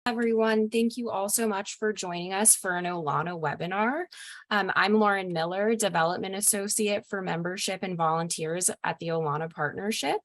Everyone, thank you all so much for joining us for an Olana webinar. I'm Lauren Miller, Development Associate for Membership and Volunteers at the Olana Partnership.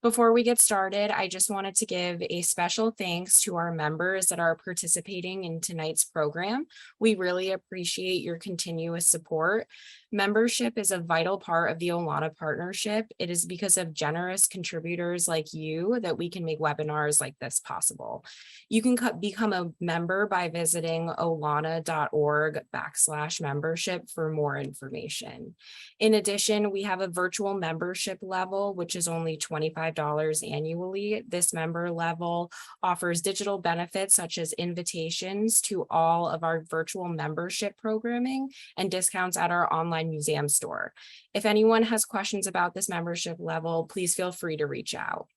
Before we get started, I just wanted to give a special thanks to our members that are participating in tonight's program. We really appreciate your continuous support. Membership is a vital part of the Olana Partnership. It is because of generous contributors like you that we can make webinars like this possible. You can become a member by visiting olana.org/membership for more information. In addition, we have a virtual membership level, which is only $25 annually. This member level offers digital benefits such as invitations to all of our virtual membership programming and discounts at our online museum store. If anyone has questions about this membership level, please feel free to reach out.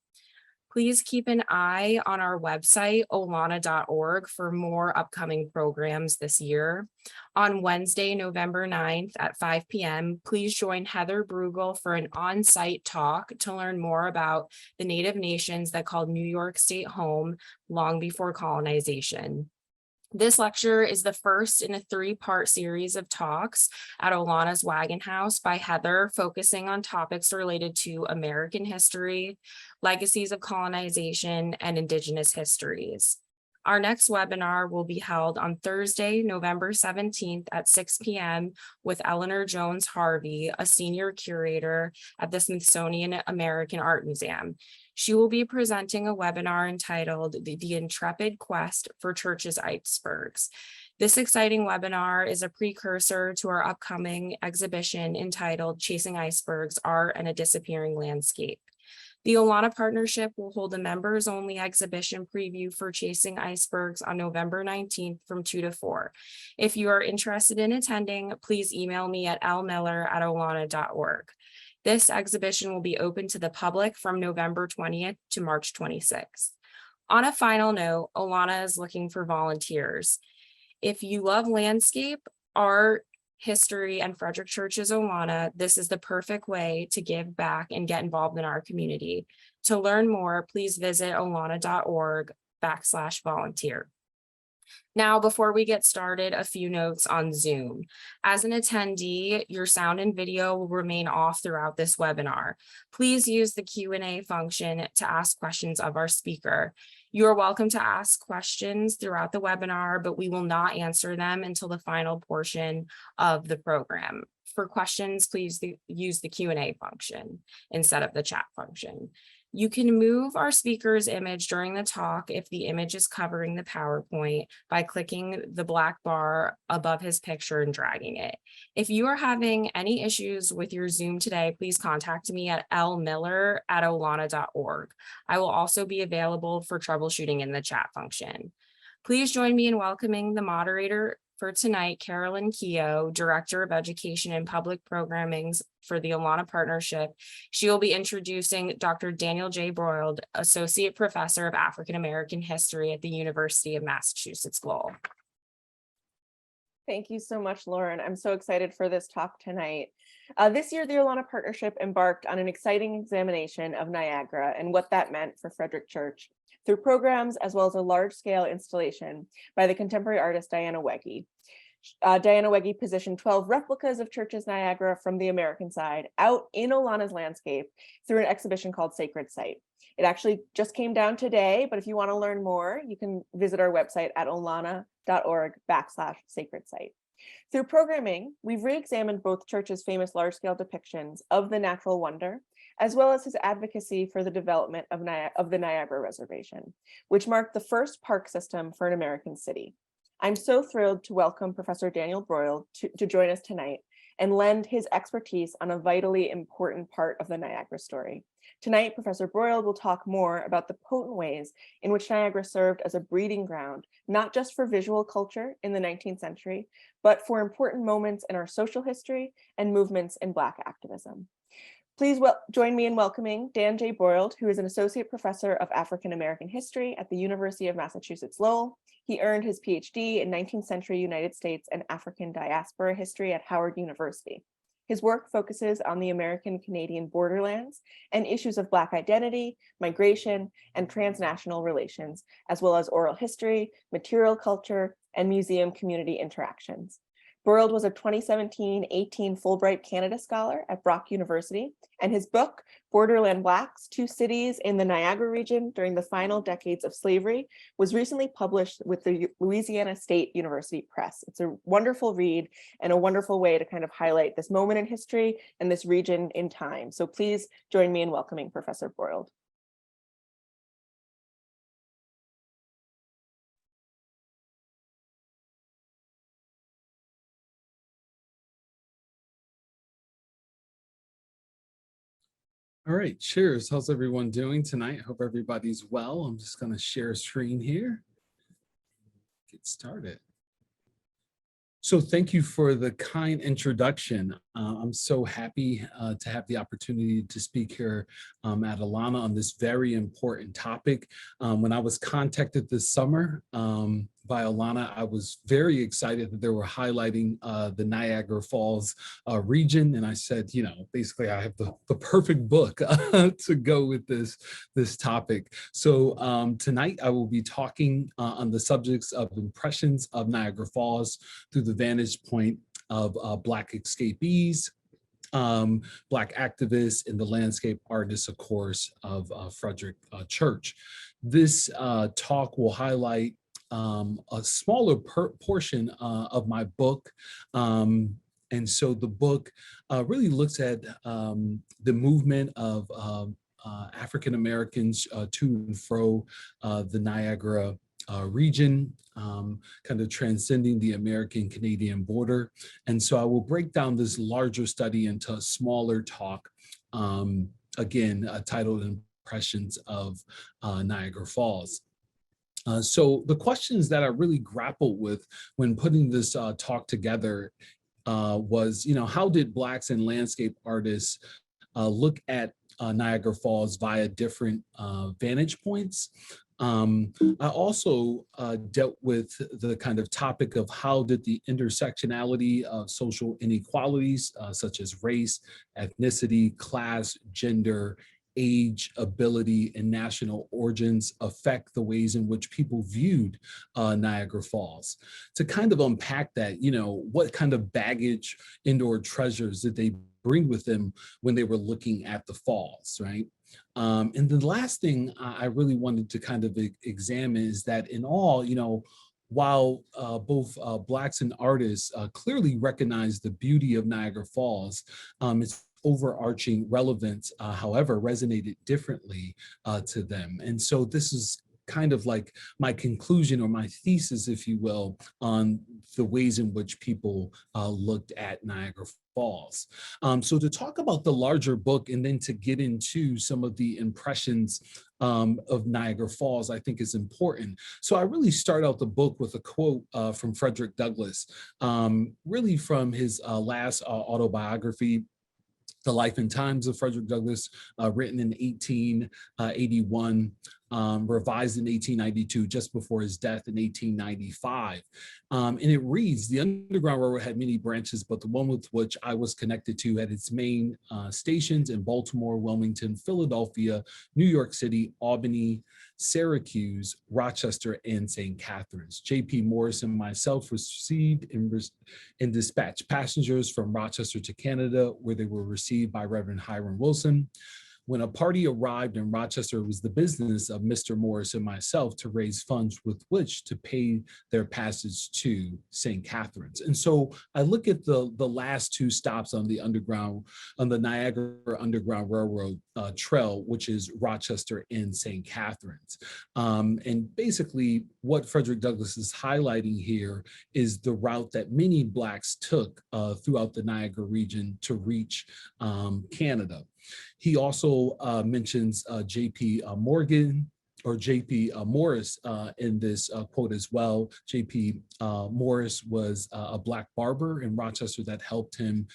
Please keep an eye on our website, olana.org, for more upcoming programs this year. On Wednesday, November 9th at 5 p.m., please join Heather Brugel for an on-site talk to learn more about the Native nations that called New York State home long before colonization. This lecture is the first in a three-part series of talks at Olana's Wagon House by Heather, focusing on topics related to American history, legacies of colonization, and Indigenous histories. Our next webinar will be held on Thursday, November 17th at 6 p.m. with Eleanor Jones Harvey, a senior curator at the Smithsonian American Art Museum. She will be presenting a webinar entitled The Intrepid Quest for Churches Icebergs. This exciting webinar is a precursor to our upcoming exhibition entitled Chasing Icebergs, Art and a Disappearing Landscape. The Olana Partnership will hold a members-only exhibition preview for Chasing Icebergs on November 19th from 2 to 4. If you are interested in attending, please email me at lmiller@olana.org. This exhibition will be open to the public from November 20th to March 26th. On a final note, Olana is looking for volunteers. If you love landscape, art, history, and Frederic Church's Olana, this is the perfect way to give back and get involved in our community. To learn more, please visit olana.org/volunteer. Now, before we get started, a few notes on Zoom. As an attendee, your sound and video will remain off throughout this webinar. Please use the Q&A function to ask questions of our speaker. You are welcome to ask questions throughout the webinar, but we will not answer them until the final portion of the program. For questions, please use the Q&A function instead of the chat function. You can move our speaker's image during the talk if the image is covering the PowerPoint by clicking the black bar above his picture and dragging it. If you are having any issues with your Zoom today, please contact me at lmiller@olana.org. I will also be available for troubleshooting in the chat function. Please join me in welcoming the moderator for tonight, Carolyn Keogh, Director of Education and Public Programming for the Olana Partnership. She will be introducing Dr. Daniel J. Broiled, Associate Professor of African American History at the University of Massachusetts Lowell. Thank you so much, Lauren. I'm so excited for this talk tonight. This year, the Olana Partnership embarked on an exciting examination of Niagara and what that meant for Frederic Church through programs as well as a large-scale installation by the contemporary artist Diana Wegge. Diana Wegge positioned 12 replicas of Church's Niagara from the American side out in Olana's landscape through an exhibition called Sacred Site. It actually just came down today, but if you want to learn more, you can visit our website at olana.org/sacred site. Through programming, we've re-examined both Church's famous large-scale depictions of the natural wonder, as well as his advocacy for the development of the Niagara Reservation, which marked the first park system for an American city. I'm so thrilled to welcome Professor Daniel Broiled to join us tonight and lend his expertise on a vitally important part of the Niagara story. Tonight, Professor Broiled will talk more about the potent ways in which Niagara served as a breeding ground, not just for visual culture in the 19th century, but for important moments in our social history and movements in Black activism. Please join me in welcoming Dan J. Broiled, who is an associate professor of African American history at the University of Massachusetts Lowell. He earned his PhD in 19th century United States and African diaspora history at Howard University. His work focuses on the American-Canadian borderlands and issues of Black identity, migration, and transnational relations, as well as oral history, material culture, and museum community interactions. Borrell was a 2017-18 Fulbright Canada Scholar at Brock University, and his book, Borderland Blacks, Two Cities in the Niagara Region During the Final Decades of Slavery, was recently published with the Louisiana State University Press. It's a wonderful read and a wonderful way to kind of highlight this moment in history and this region in time. So please join me in welcoming Professor Borrell. All right, cheers. How's everyone doing tonight? Hope everybody's well. I'm just going to share a screen here. Get started. So thank you for the kind introduction. I'm so happy to have the opportunity to speak here at Alana on this very important topic. When I was contacted this summer by Alana, I was very excited that they were highlighting the Niagara Falls region. And I said, you know, basically I have the perfect book to go with this topic. So tonight I will be talking on the subjects of impressions of Niagara Falls through the vantage point of Black escapees, Black activists, and the landscape artists, of course, of Frederic Church. This talk will highlight a smaller portion of my book. And so the book really looks at the movement of African Americans to and fro the Niagara region, kind of transcending the American-Canadian border. And so I will break down this larger study into a smaller talk, again, titled Impressions of Niagara Falls. So the questions that I really grappled with when putting this talk together was, you know, how did Blacks and landscape artists look at Niagara Falls via different vantage points? I also dealt with the kind of topic of how did the intersectionality of social inequalities, such as race, ethnicity, class, gender, age, ability, and national origins affect the ways in which people viewed Niagara Falls. To kind of unpack that, you know, what kind of baggage and/or treasures did they bring with them when they were looking at the falls, right? And the last thing I really wanted to kind of examine is that in all, you know, while both Blacks and artists clearly recognize the beauty of Niagara Falls, its overarching relevance, however, resonated differently to them. And so this is kind of like my conclusion or my thesis, if you will, on the ways in which people looked at Niagara Falls. So to talk about the larger book and then to get into some of the impressions of Niagara Falls, I think is important. So I really start out the book with a quote from Frederic Douglass, really from his last autobiography, The Life and Times of Frederick Douglass, written in 1881, revised in 1892, just before his death in 1895. And it reads, "The Underground Railroad had many branches, but the one with which I was connected to had its main stations in Baltimore, Wilmington, Philadelphia, New York City, Albany, Syracuse, Rochester, and St. Catharines. J.P. Morris and myself received and dispatched passengers from Rochester to Canada, where they were received by Reverend Hiram Wilson. When a party arrived in Rochester, it was the business of Mr. Morris and myself to raise funds with which to pay their passage to St. Catharines." And so I look at the last two stops on the Niagara Underground Railroad trail, which is Rochester and St. Catharines. And basically what Frederick Douglass is highlighting here is the route that many Blacks took throughout the Niagara region to reach Canada. He also mentions J.P. Morgan or J.P. Morris in this quote as well. J.P. Morris was a Black barber in Rochester that helped him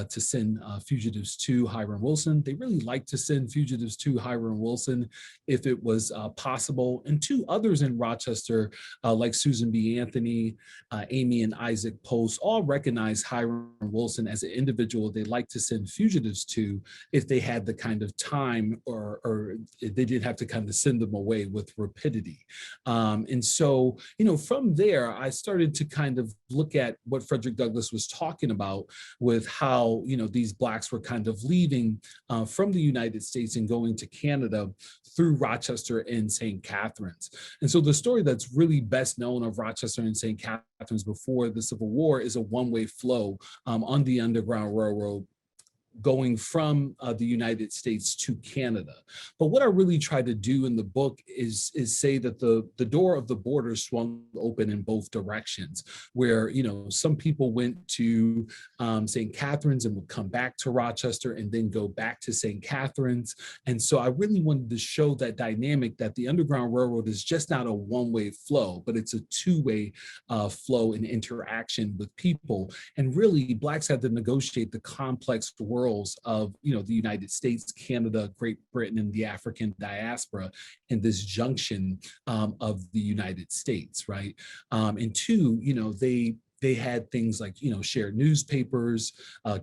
to send fugitives to Hiram Wilson. They really liked to send fugitives to Hiram Wilson if it was possible. And two others in Rochester, like Susan B. Anthony, Amy and Isaac Post, all recognized Hiram Wilson as an individual they like to send fugitives to if they had the kind of time or they didn't have to kind of send them away with rapidity. And so, from there, I started to kind of look at what Frederic Douglass was talking about with how, these Blacks were kind of leaving from the United States and going to Canada through Rochester and St. Catharines. And so the story that's really best known of Rochester and St. Catharines before the Civil War is a one-way flow on the Underground Railroad going from the United States to Canada. But what I really try to do in the book is say that the door of the border swung open in both directions, where, some people went to St. Catharines and would come back to Rochester and then go back to St. Catharines. And so I really wanted to show that dynamic, that the Underground Railroad is just not a one-way flow, but it's a two-way flow and interaction with people. And really, Blacks had to negotiate the complex worlds of the United States, Canada, Great Britain, and the African diaspora in this junction of the United States, right? And two, they had things like, shared newspapers,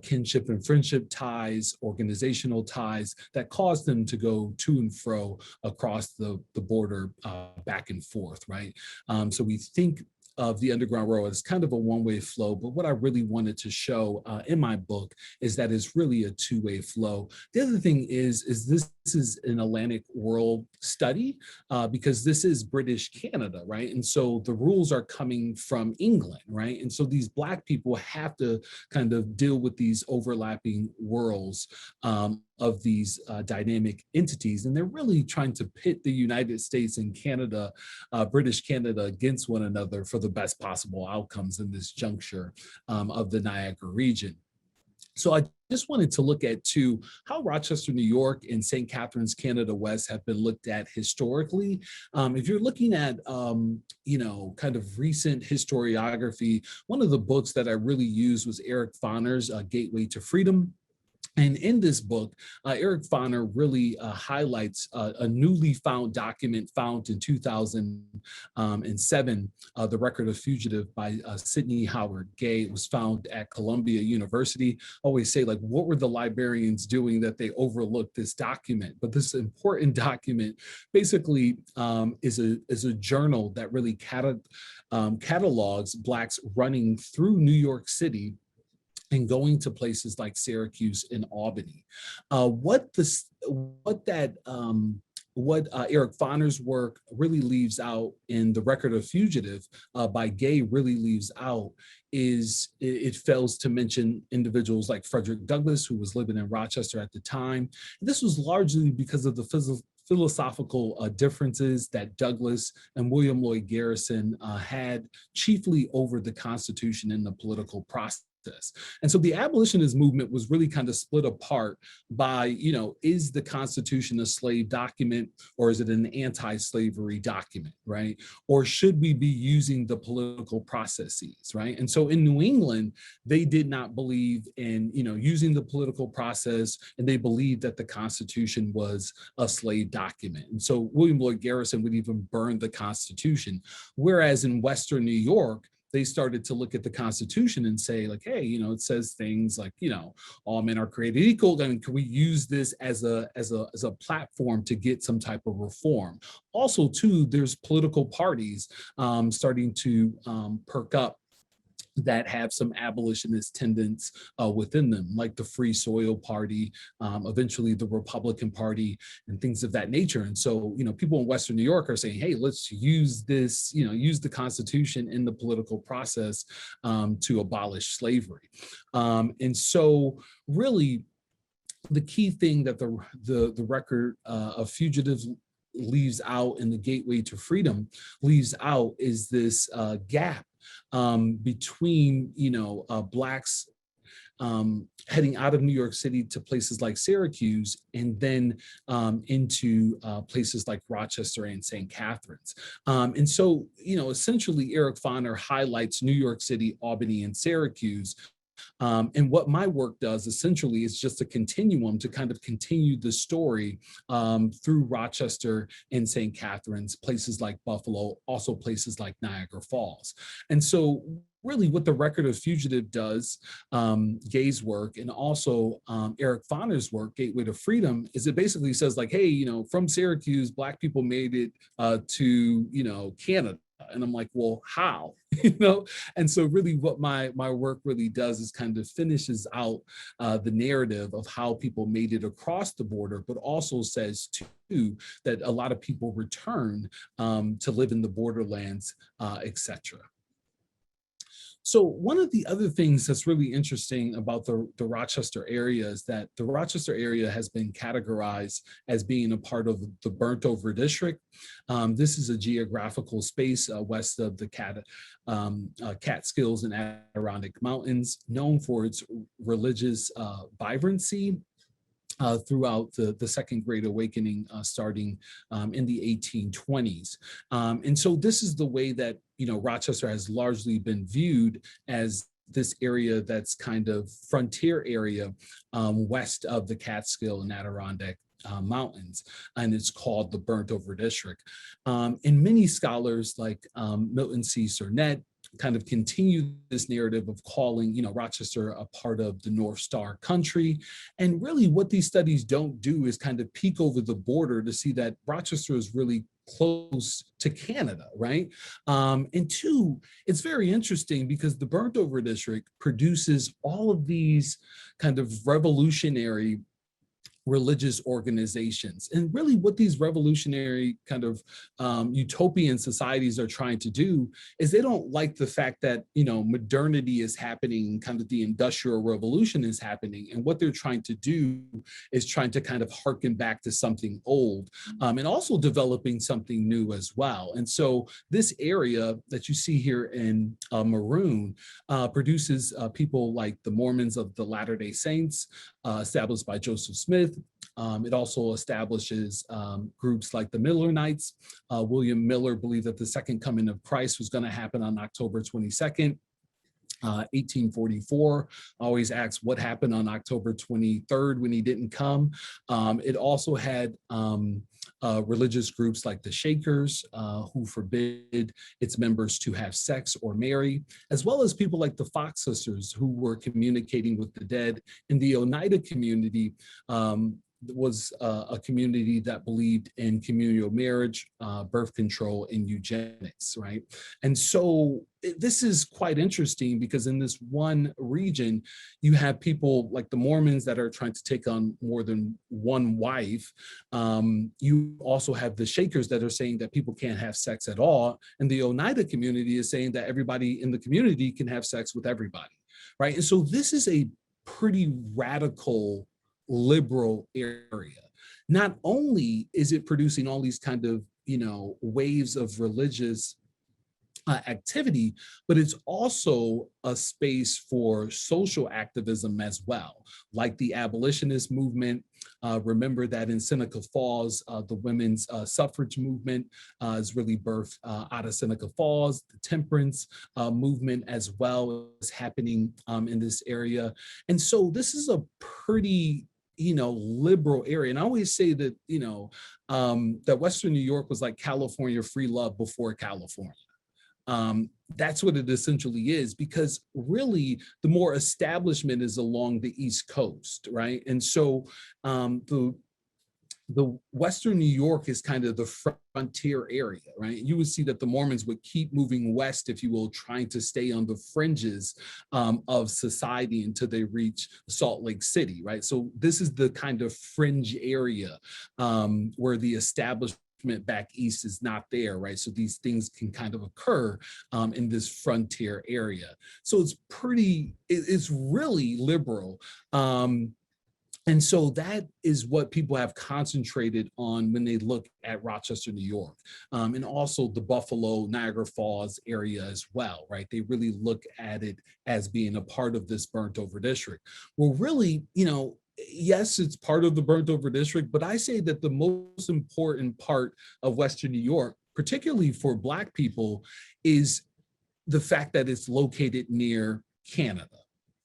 kinship and friendship ties, organizational ties that caused them to go to and fro across the border back and forth, right? So we think of the Underground Railroad as kind of a one-way flow, but what I really wanted to show in my book is that it's really a two-way flow. The other thing is this is an Atlantic world study because this is British Canada, right? And so the rules are coming from England, right? And so these Black people have to kind of deal with these overlapping worlds of these dynamic entities. And they're really trying to pit the United States and Canada, British Canada, against one another for the best possible outcomes in this juncture of the Niagara region. So I just wanted to look at too how Rochester, New York and St. Catharines, Canada West have been looked at historically. If you're looking at, kind of recent historiography, one of the books that I really used was Eric Foner's Gateway to Freedom. And in this book, Eric Foner really highlights a newly found document found in 2007, The Record of Fugitive by Sidney Howard Gay. It was found at Columbia University. I always say, like, what were the librarians doing that they overlooked this document? But this important document basically is a journal that really catalogs Blacks running through New York City and going to places like Syracuse and Albany. What Eric Foner's work really leaves out in The Record of Fugitive by Gay really leaves out is it fails to mention individuals like Frederic Douglass, who was living in Rochester at the time. This was largely because of the philosophical differences that Douglass and William Lloyd Garrison had, chiefly over the Constitution and the political process. And so the abolitionist movement was really kind of split apart by, is the Constitution a slave document or is it an anti-slavery document, right? Or should we be using the political processes, right? And so in New England, they did not believe in, using the political process, and they believed that the Constitution was a slave document. And so William Lloyd Garrison would even burn the Constitution. Whereas in Western New York, they started to look at the Constitution and say, like, hey, it says things like, all men are created equal. Then can we use this as a platform to get some type of reform? Also, too, there's political parties starting to perk up that have some abolitionist tendencies within them, like the Free Soil Party, eventually the Republican Party, and things of that nature. And so, people in Western New York are saying, hey, let's use this, use the Constitution in the political process to abolish slavery. And so really, the key thing that the record of fugitives leaves out and the Gateway to Freedom leaves out is this gap between Blacks heading out of New York City to places like Syracuse and then into places like Rochester and St. Catharines. And so, essentially Eric Foner highlights New York City, Albany, and Syracuse And what my work does essentially is just a continuum to kind of continue the story through Rochester and St. Catharines, places like Buffalo, also places like Niagara Falls. And so really what the Record of Fugitive does, Gay's work, and also Eric Foner's work, Gateway to Freedom, is it basically says like, hey, from Syracuse, Black people made it to, Canada. And I'm like, well, how? And so really what my work really does is kind of finishes out the narrative of how people made it across the border, but also says too that a lot of people return to live in the borderlands, etc. So one of the other things that's really interesting about the Rochester area is that the Rochester area has been categorized as being a part of the burnt over district. This is a geographical space west of the Catskills and Adirondack Mountains, known for its religious vibrancy throughout the Second Great Awakening, starting in the 1820s. And so this is the way that, Rochester has largely been viewed as this area that's kind of frontier area west of the Catskill and Adirondack mountains, and it's called the burnt over district. And many scholars like Milton C. Surnett kind of continue this narrative of calling, Rochester a part of the North Star country. And really what these studies don't do is kind of peek over the border to see that Rochester is really close to Canada, right? And two, it's very interesting because the burnt over district produces all of these kind of revolutionary religious organizations. And really what these revolutionary kind of utopian societies are trying to do is they don't like the fact that, modernity is happening, kind of the industrial revolution is happening. And what they're trying to do is trying to kind of harken back to something old and also developing something new as well. And so this area that you see here in maroon produces people like the Mormons of the Latter-day Saints, established by Joseph Smith. It also establishes groups like the Millerites. William Miller believed that the second coming of Christ was going to happen on October 22nd. 1844. Always asks what happened on October 23rd when he didn't come. It also had religious groups like the Shakers, who forbid its members to have sex or marry, as well as people like the Fox sisters who were communicating with the dead. In the Oneida community, was a community that believed in communal marriage, birth control, and eugenics, right? And so this is quite interesting because in this one region, you have people like the Mormons that are trying to take on more than one wife. You also have the Shakers that are saying that people can't have sex at all. And the Oneida community is saying that everybody in the community can have sex with everybody, right? And so this is a pretty radical liberal area. Not only is it producing all these kind of, waves of religious activity, but it's also a space for social activism as well, like the abolitionist movement. Remember that in Seneca Falls, the women's suffrage movement is really birthed out of Seneca Falls. The temperance movement as well is happening in this area. And so this is a pretty liberal area. And I always say that, that Western New York was like California free love before California. That's what it essentially is, because really the more establishment is along the East Coast, right? And so the Western New York is kind of the frontier area, right? You would see that the Mormons would keep moving west, if you will, trying to stay on the fringes of society until they reach Salt Lake City, right? So this is the kind of fringe area where the established back east is not there, right? So these things can kind of occur in this frontier area. So it's really liberal. And so that is what people have concentrated on when they look at Rochester, New York, and also the Buffalo, Niagara Falls area as well, right? They really look at it as being a part of this burnt over district. Well, really, yes, it's part of the burnt over district, but I say that the most important part of Western New York, particularly for Black people, is the fact that it's located near Canada.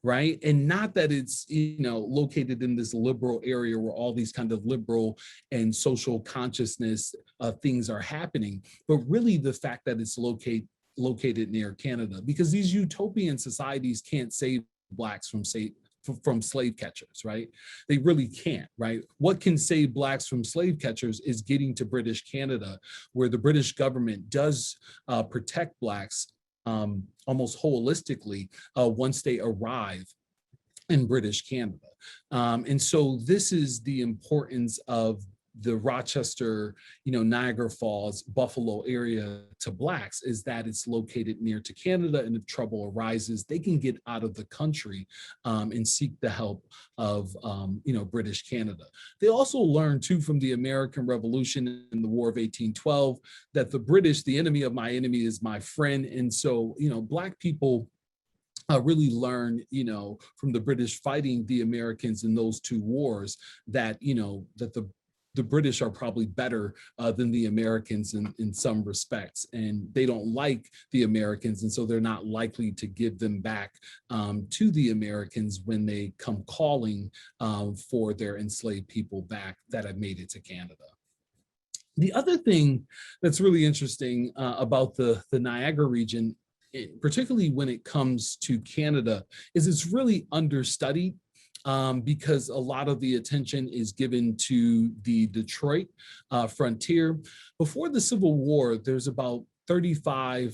right? And not that it's, located in this liberal area where all these kind of liberal and social consciousness things are happening, but really the fact that it's located near Canada, because these utopian societies can't save Blacks from slave catchers, right? They really can't, right? What can save Blacks from slave catchers is getting to British Canada, where the British government does protect Blacks almost holistically once they arrive in British Canada. And so this is the importance of the Rochester, Niagara Falls, Buffalo area to Blacks, is that it's located near to Canada, and if trouble arises, they can get out of the country and seek the help of, British Canada. They also learned too from the American Revolution and the War of 1812 that the British, the enemy of my enemy is my friend. And so, Black people really learn, from the British fighting the Americans in those two wars, that, that the British are probably better than the Americans in some respects, and they don't like the Americans, and so they're not likely to give them back to the Americans when they come calling for their enslaved people back that have made it to Canada. The other thing that's really interesting about the Niagara region, particularly when it comes to Canada, is it's really understudied because a lot of the attention is given to the Detroit frontier. Before the Civil War, there's about 30 to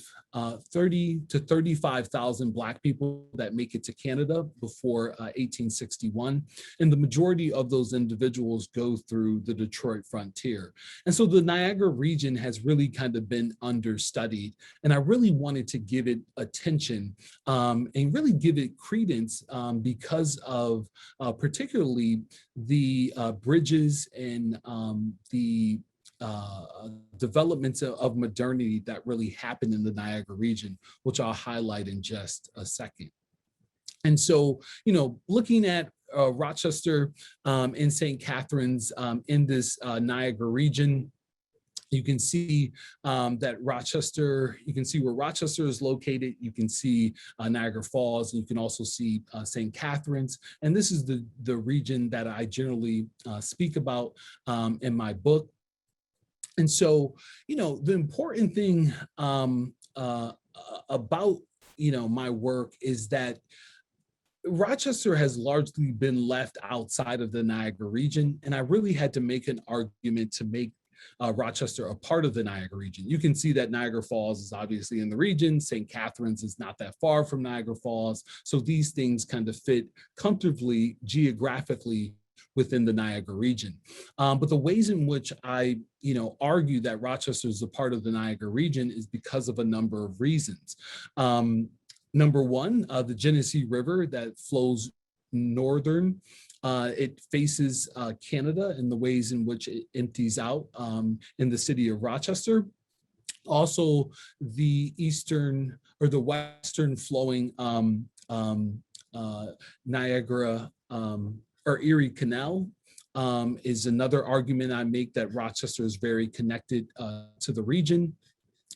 35,000 Black people that make it to Canada before 1861. And the majority of those individuals go through the Detroit frontier. And so the Niagara region has really kind of been understudied. And I really wanted to give it attention and really give it credence because of particularly the bridges and the developments of modernity that really happened in the Niagara region, which I'll highlight in just a second. And so, looking at Rochester and St. Catharines in this Niagara region, you can see that Rochester, you can see where Rochester is located. You can see Niagara Falls, and you can also see St. Catharines. And this is the region that I generally speak about in my book. And so, the important thing about, my work is that Rochester has largely been left outside of the Niagara region. And I really had to make an argument to make Rochester a part of the Niagara region. You can see that Niagara Falls is obviously in the region. St. Catharines is not that far from Niagara Falls. So these things kind of fit comfortably geographically within the Niagara region. But the ways in which I, argue that Rochester is a part of the Niagara region is because of a number of reasons. Number one, the Genesee River that flows northern, it faces Canada in the ways in which it empties out in the city of Rochester. Also, the eastern or the western flowing Niagara or Erie Canal is another argument I make that Rochester is very connected to the region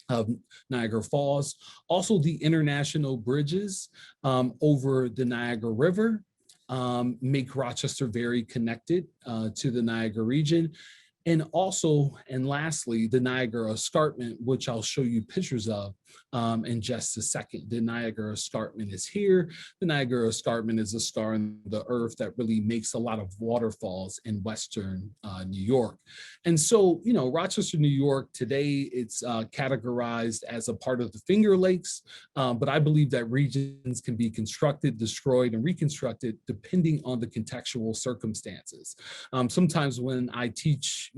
of Niagara Falls. Also, the international bridges over the Niagara River make Rochester very connected to the Niagara region. And also, and lastly, the Niagara Escarpment, which I'll show you pictures of in just a second. The Niagara Escarpment is here. The Niagara Escarpment is a scar in the earth that really makes a lot of waterfalls in Western New York. And so, Rochester, New York, today it's categorized as a part of the Finger Lakes, but I believe that regions can be constructed, destroyed, and reconstructed depending on the contextual circumstances. Sometimes when I teach,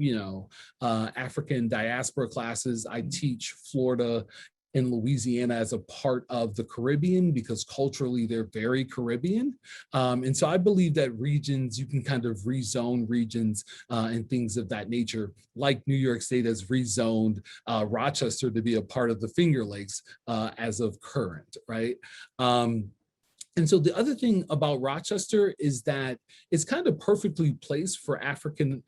African diaspora classes, I teach Florida and Louisiana as a part of the Caribbean because culturally they're very Caribbean. And so I believe that regions, you can kind of rezone regions and things of that nature, like New York State has rezoned Rochester to be a part of the Finger Lakes as of current, right? And so the other thing about Rochester is that it's kind of perfectly placed for African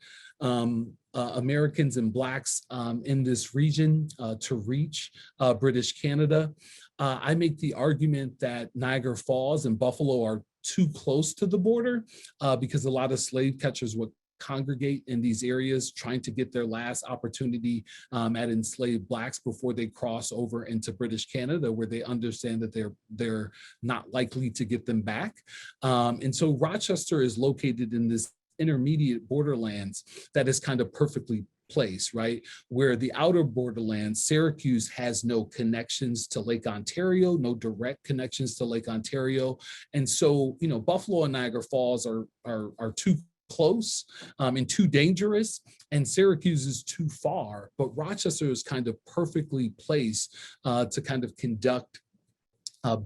Americans and Blacks in this region to reach British Canada. I make the argument that Niagara Falls and Buffalo are too close to the border because a lot of slave catchers would congregate in these areas trying to get their last opportunity at enslaved Blacks before they cross over into British Canada, where they understand that they're not likely to get them back. And so Rochester is located in this intermediate borderlands that is kind of perfectly placed, right? Where the outer borderlands, Syracuse has no connections to Lake Ontario, no direct connections to Lake Ontario. And so, you know, Buffalo and Niagara Falls are too close and too dangerous, and Syracuse is too far, but Rochester is kind of perfectly placed to kind of conduct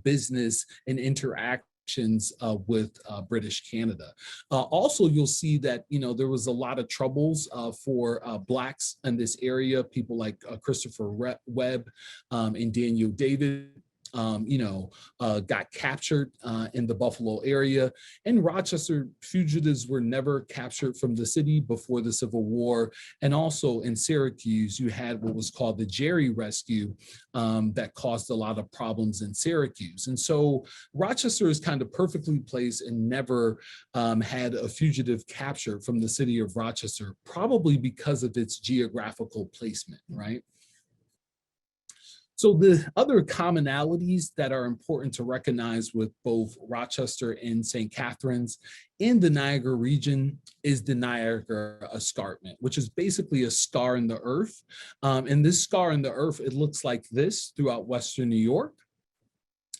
business and interactions with British Canada. Also, you'll see that, you know, there was a lot of troubles for Blacks in this area, people like Christopher Webb and Daniel David. Got captured in the Buffalo area. In Rochester, fugitives were never captured from the city before the Civil War. And also in Syracuse, you had what was called the Jerry Rescue that caused a lot of problems in Syracuse. And so Rochester is kind of perfectly placed and never had a fugitive captured from the city of Rochester, probably because of its geographical placement, right? So the other commonalities that are important to recognize with both Rochester and St. Catharines in the Niagara region is the Niagara Escarpment, which is basically a scar in the earth. And this scar in the earth, it looks like this throughout Western New York.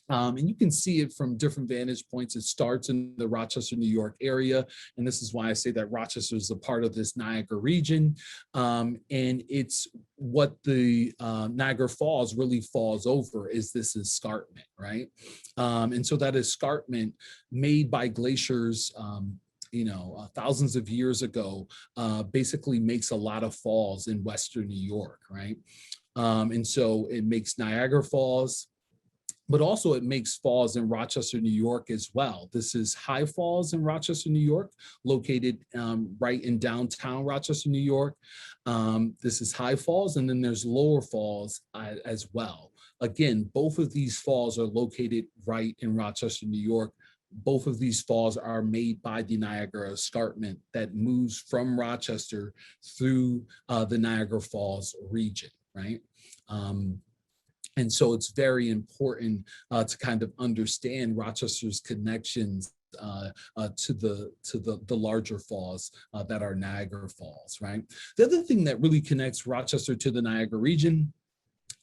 And you can see it from different vantage points. It starts in the Rochester, New York area. And this is why I say that Rochester is a part of this Niagara region. And it's what the Niagara Falls really falls over is this escarpment, right? And so that escarpment made by glaciers thousands of years ago, basically makes a lot of falls in Western New York, right? And so it makes Niagara Falls, but also it makes falls in Rochester, New York as well. This is High Falls in Rochester, New York, located right in downtown Rochester, New York. This is High Falls, and then there's Lower Falls as well. Again, both of these falls are located right in Rochester, New York. Both of these falls are made by the Niagara Escarpment that moves from Rochester through the Niagara Falls region, right? And so it's very important to kind of understand Rochester's connections to the larger falls that are Niagara Falls, right? The other thing that really connects Rochester to the Niagara region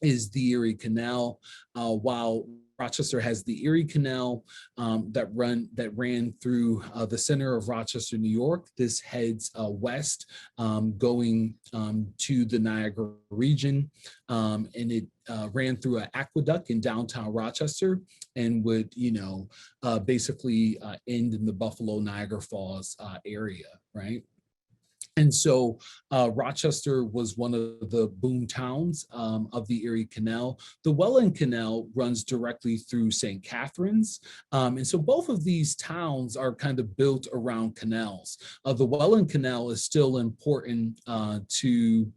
is the Erie Canal. While Rochester has the Erie Canal that ran through the center of Rochester, New York. This heads west, going to the Niagara region, and it ran through an aqueduct in downtown Rochester and would, basically end in the Buffalo Niagara Falls area, right? And so Rochester was one of the boom towns of the Erie Canal. The Welland Canal runs directly through St. Catharines. And so both of these towns are kind of built around canals. The Welland Canal is still important to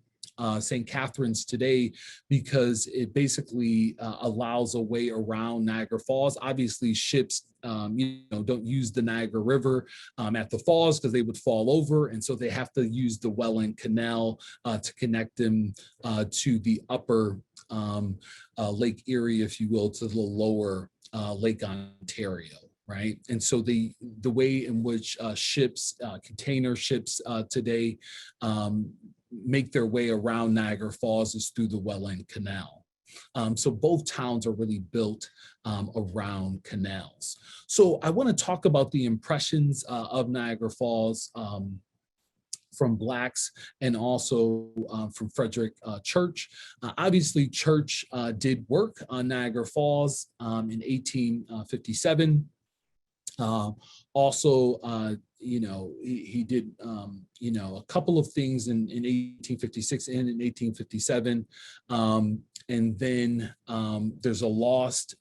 St. Catharines today because it basically allows a way around Niagara Falls. Obviously, ships don't use the Niagara River at the falls because they would fall over, and so they have to use the Welland Canal to connect them to the upper Lake Erie, if you will, to the lower Lake Ontario. Right. And so the way in which ships, container ships today make their way around Niagara Falls is through the Welland Canal. So both towns are really built around canals. So I want to talk about the impressions of Niagara Falls from Blacks and also from Frederic Church. Obviously, Church did work on Niagara Falls in 1857. He did, a couple of things in 1856 and in 1857. And then there's a lost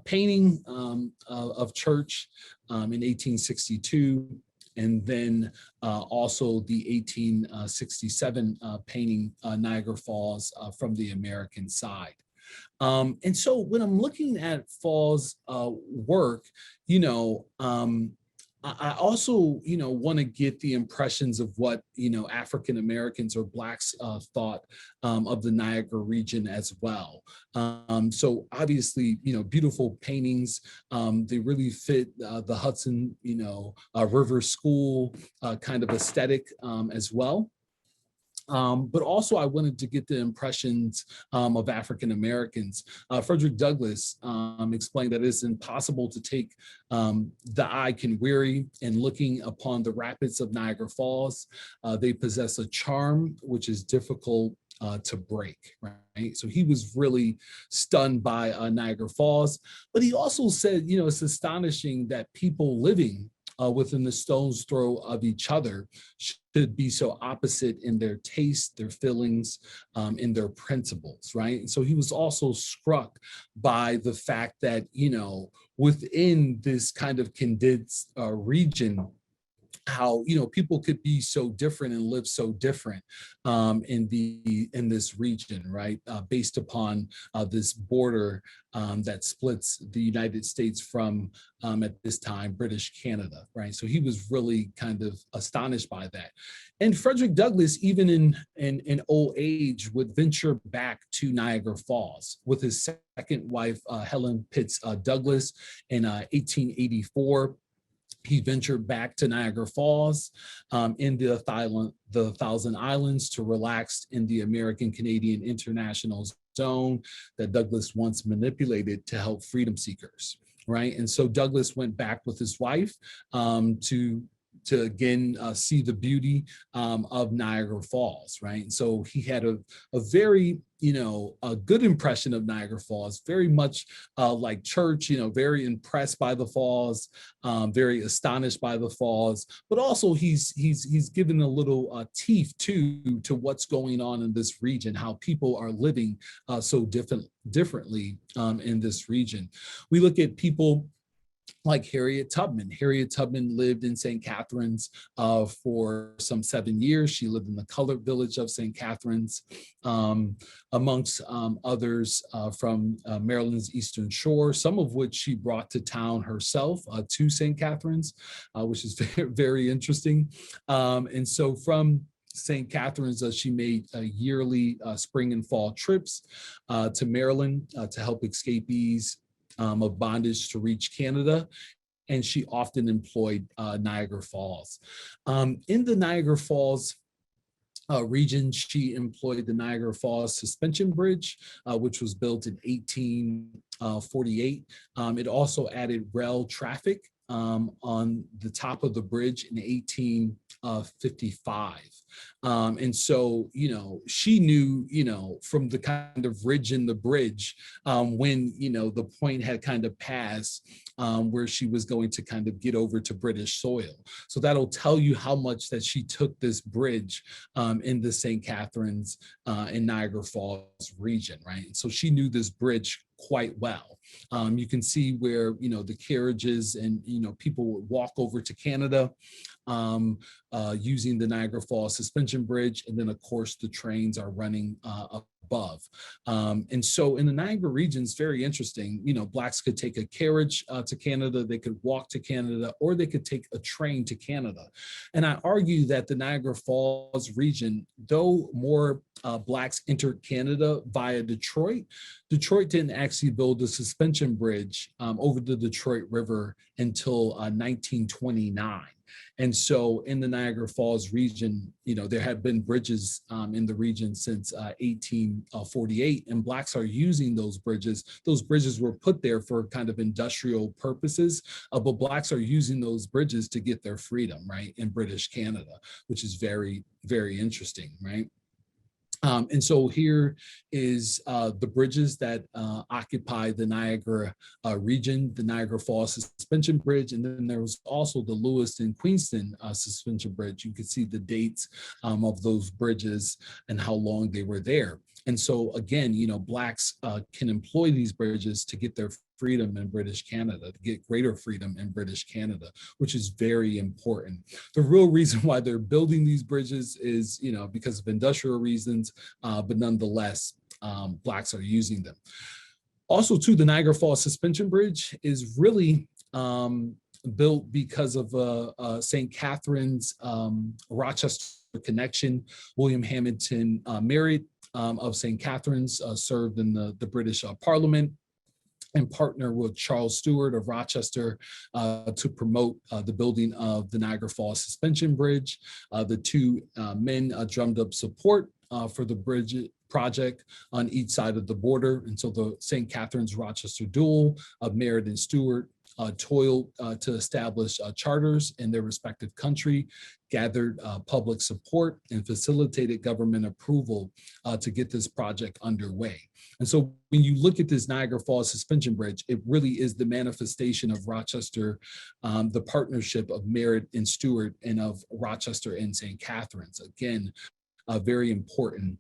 painting of Church in 1862. And then also the 1867 painting Niagara Falls from the American side. And so when I'm looking at Fall's work, you know, I also, you know, want to get the impressions of what, you know, African Americans or Blacks thought of the Niagara region as well. So obviously, you know, beautiful paintings. They really fit the Hudson, you know, River School kind of aesthetic as well. But also I wanted to get the impressions of African Americans. Frederic Douglass explained that it's impossible to take the eye can weary in looking upon the rapids of Niagara Falls. They possess a charm which is difficult to break, right? So he was really stunned by Niagara Falls, but he also said, you know, it's astonishing that people living within the stone's throw of each other should be so opposite in their taste, their feelings, in their principles, right? And so he was also struck by the fact that, you know, within this kind of condensed region, how, you know, people could be so different and live so different in this region, right? Based upon this border that splits the United States from at this time British Canada, right? So he was really kind of astonished by that. And Frederick Douglass, even in old age, would venture back to Niagara Falls with his second wife, Helen Pitts Douglass, in 1884. He ventured back to Niagara Falls in the Thousand Islands to relax in the American Canadian International Zone that Douglass once manipulated to help freedom seekers, right? And so Douglass went back with his wife to again see the beauty of Niagara Falls, right? And so he had a very, you know, a good impression of Niagara Falls, very much like Church, you know, very impressed by the falls, very astonished by the falls, but also he's given a little teeth to what's going on in this region, how people are living so differently in this region. We look at people like Harriet Tubman. Harriet Tubman lived in St. Catharines for some 7 years. She lived in the colored village of St. Catharines, amongst others from Maryland's Eastern Shore, some of which she brought to town herself to St. Catharines, which is very, very interesting. And so from St. Catharines, she made yearly spring and fall trips to Maryland to help escapees of bondage to reach Canada, and she often employed Niagara Falls. In the Niagara Falls region, she employed the Niagara Falls Suspension Bridge, which was built in 1848. It also added rail traffic on the top of the bridge in 1855. And so, you know, she knew, you know, from the kind of ridge in the bridge, when, you know, the point had kind of passed where she was going to kind of get over to British soil. So that'll tell you how much that she took this bridge in the St. Catharines and Niagara Falls region, right? And so she knew this bridge quite well. You can see where, you know, the carriages and, you know, people would walk over to Canada using the Niagara Falls Suspension Bridge. And then, of course, the trains are running above. And so in the Niagara region, it's very interesting. You know, Blacks could take a carriage to Canada, they could walk to Canada, or they could take a train to Canada. And I argue that the Niagara Falls region, though more Blacks entered Canada via Detroit, Detroit didn't actually build a suspension bridge over the Detroit River until 1929. And so in the Niagara Falls region, you know, there have been bridges in the region since 1848, and Blacks are using those bridges. Those bridges were put there for kind of industrial purposes, but Blacks are using those bridges to get their freedom, right, in British Canada, which is very, very interesting, right? And so here is the bridges that occupy the Niagara region, the Niagara Falls Suspension Bridge, and then there was also the Lewiston Queenston Suspension Bridge. You can see the dates of those bridges and how long they were there. And so again, you know, Blacks can employ these bridges to get their freedom in British Canada, to get greater freedom in British Canada, which is very important. The real reason why they're building these bridges is, you know, because of industrial reasons, but nonetheless, Blacks are using them. Also, too, the Niagara Falls Suspension Bridge is really built because of St. Catherine's Rochester connection. William Hamilton Merritt of St. Catherine's served in the British Parliament and partner with Charles Stewart of Rochester to promote the building of the Niagara Falls Suspension Bridge. The two men drummed up support for the bridge project on each side of the border. And so the St. Catherine's Rochester dual of Merritt and Stewart toiled to establish charters in their respective country, gathered public support, and facilitated government approval to get this project underway. And so when you look at this Niagara Falls Suspension Bridge, it really is the manifestation of Rochester, the partnership of Merritt and Stewart, and of Rochester and St. Catherine's. Again, a very important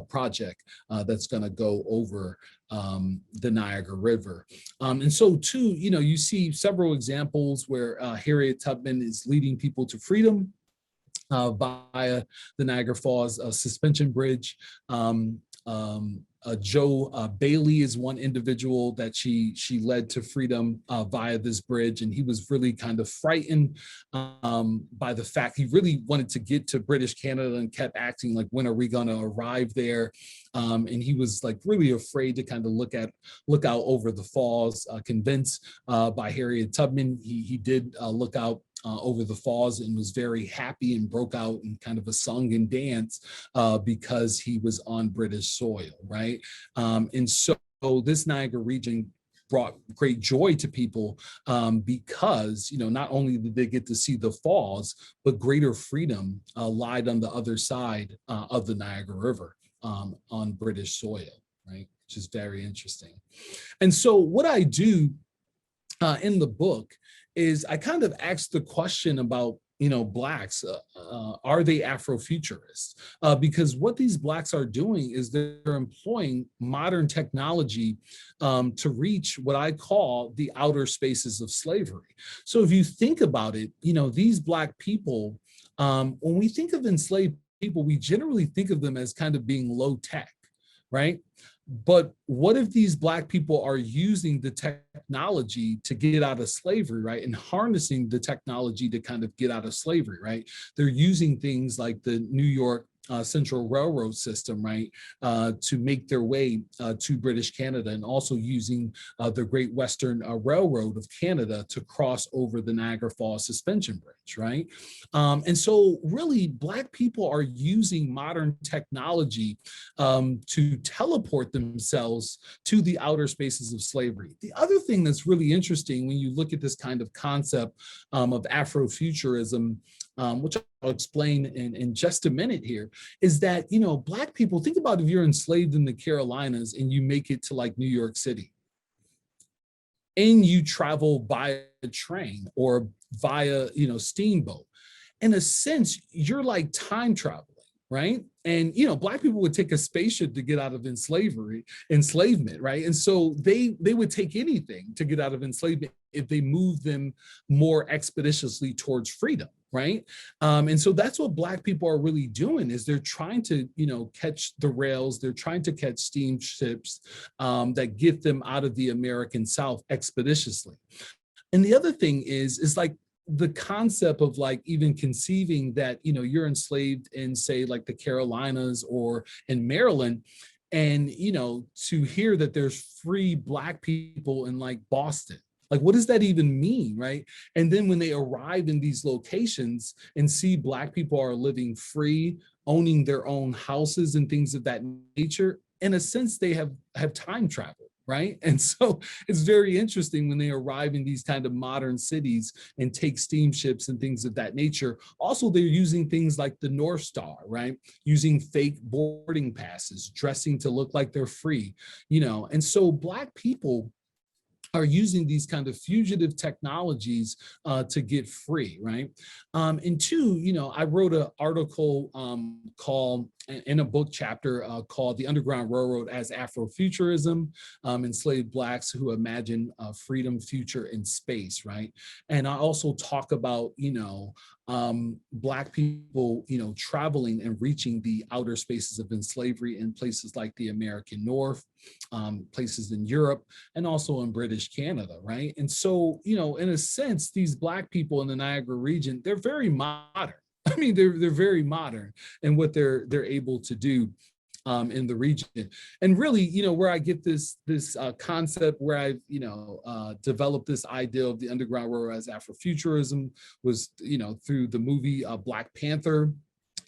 project that's going to go over the Niagara River. And so too, you see several examples where Harriet Tubman is leading people to freedom via the Niagara Falls Suspension Bridge. Joe Bailey is one individual that she led to freedom via this bridge, and he was really kind of frightened by the fact he really wanted to get to British Canada and kept acting like, when are we going to arrive there? And he was like really afraid to kind of look out over the falls. Convinced by Harriet Tubman, he did look out over the falls and was very happy and broke out in kind of a song and dance because he was on British soil, right? And so this Niagara region brought great joy to people because, not only did they get to see the falls, but greater freedom lied on the other side of the Niagara River on British soil, right? Which is very interesting. And so what I do in the book is I kind of ask the question about, Blacks, are they Afrofuturists? Because what these Blacks are doing is they're employing modern technology to reach what I call the outer spaces of slavery. So if you think about it, these Black people, when we think of enslaved people, we generally think of them as kind of being low tech, right? But what if these Black people are using the technology to get out of slavery, right? And harnessing the technology to kind of get out of slavery, right? They're using things like the New York Central Railroad system, right, to make their way to British Canada, and also using the Great Western Railroad of Canada to cross over the Niagara Falls Suspension Bridge, right? And so really Black people are using modern technology to teleport themselves to the outer spaces of slavery. The other thing that's really interesting when you look at this kind of concept of Afrofuturism, which I'll explain in just a minute here, is that, Black people, think about if you're enslaved in the Carolinas and you make it to like New York City and you travel by a train or via, steamboat. In a sense, you're like time traveling, right? And, Black people would take a spaceship to get out of enslavement, right? And so they would take anything to get out of enslavement if they moved them more expeditiously towards freedom, right? And so that's what Black people are really doing, is they're trying to, catch the rails. They're trying to catch steamships that get them out of the American South expeditiously. And the other thing is like, the concept of like even conceiving that, you're enslaved in, say, like the Carolinas or in Maryland, and, to hear that there's free Black people in like Boston. Like, what does that even mean, right? And then when they arrive in these locations and see Black people are living free, owning their own houses and things of that nature, in a sense, they have time travel, right? And so it's very interesting when they arrive in these kind of modern cities and take steamships and things of that nature. Also, they're using things like the North Star, right? Using fake boarding passes, dressing to look like they're free, and so Black people are using these kind of fugitive technologies to get free, right? And two, I wrote an article called in a book chapter called The Underground Railroad as Afrofuturism, Enslaved Blacks Who Imagine Freedom, Future, in Space, right? And I also talk about, Black people, traveling and reaching the outer spaces of slavery in places like the American North, places in Europe, and also in British Canada, right? And so, in a sense, these Black people in the Niagara region, they're very modern. I mean, they're very modern in what they're able to do in the region. And really, where I get this concept, where I've developed this idea of the Underground Railroad as Afrofuturism was through the movie Black Panther.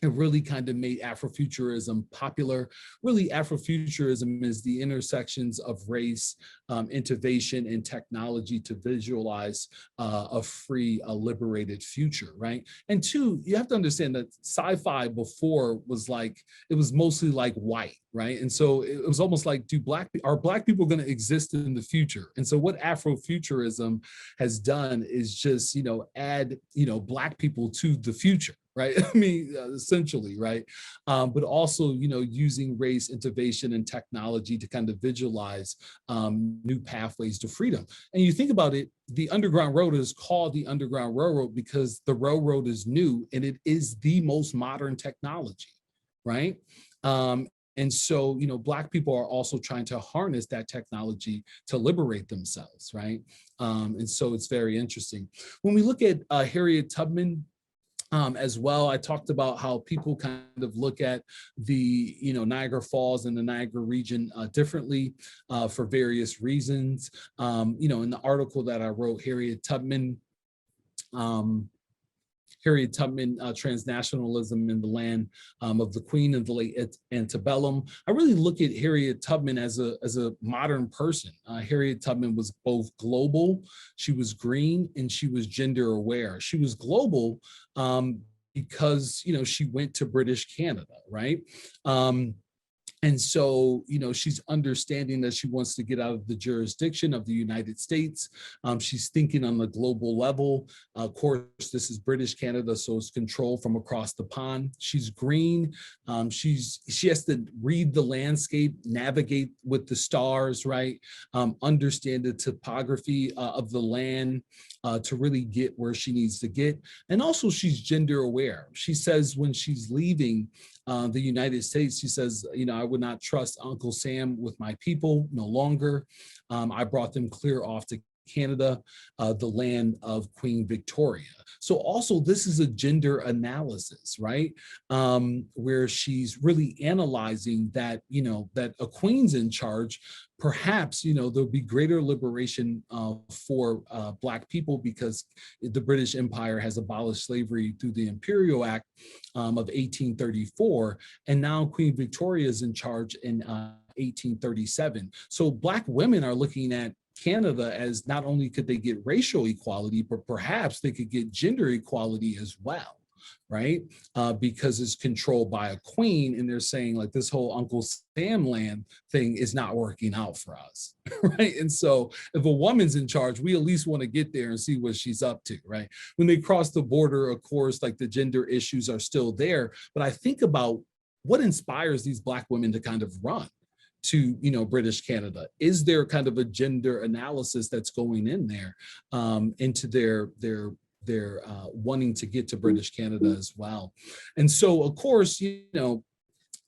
It really kind of made Afrofuturism popular. Really, Afrofuturism is the intersections of race, innovation, and technology to visualize a free, liberated future, right? And two, you have to understand that sci-fi before was like, it was mostly like white, right? And so it was almost like, are Black people going to exist in the future? And so what Afrofuturism has done is just, add, Black people to the future, right? I mean, essentially, right? But also, using race, innovation, and technology to kind of visualize new pathways to freedom. And you think about it, the Underground Road is called the Underground Railroad because the railroad is new and it is the most modern technology, right? And so, Black people are also trying to harness that technology to liberate themselves, right? And so it's very interesting. When we look at Harriet Tubman, as well, I talked about how people kind of look at the Niagara Falls and the Niagara region differently for various reasons. In the article that I wrote, Harriet Tubman, Transnationalism in the Land of the Queen of the Late Antebellum. I really look at Harriet Tubman as a modern person. Harriet Tubman was both global, she was green, and she was gender aware. She was global because she went to British Canada, right? And so, she's understanding that she wants to get out of the jurisdiction of the United States. She's thinking on the global level. Of course, this is British Canada, so it's controlled from across the pond. She's green. She has to read the landscape, navigate with the stars, right? Understand the topography of the land to really get where she needs to get. And also, she's gender aware. She says when she's leaving the United States, she says, I would not trust Uncle Sam with my people no longer. I brought them clear off to Canada, the land of Queen Victoria. So also this is a gender analysis, right? Where she's really analyzing that, that a queen's in charge, perhaps, there'll be greater liberation for Black people because the British Empire has abolished slavery through the Imperial Act of 1834. And now Queen Victoria is in charge in 1837. So Black women are looking at Canada as not only could they get racial equality, but perhaps they could get gender equality as well, right? Because it's controlled by a queen, and they're saying like this whole Uncle Sam land thing is not working out for us, right? And so if a woman's in charge, we at least want to get there and see what she's up to, right? When they cross the border, of course, like the gender issues are still there, but I think about what inspires these Black women to kind of run to British Canada. Is there kind of a gender analysis that's going in there into their wanting to get to British Canada as well? And so of course,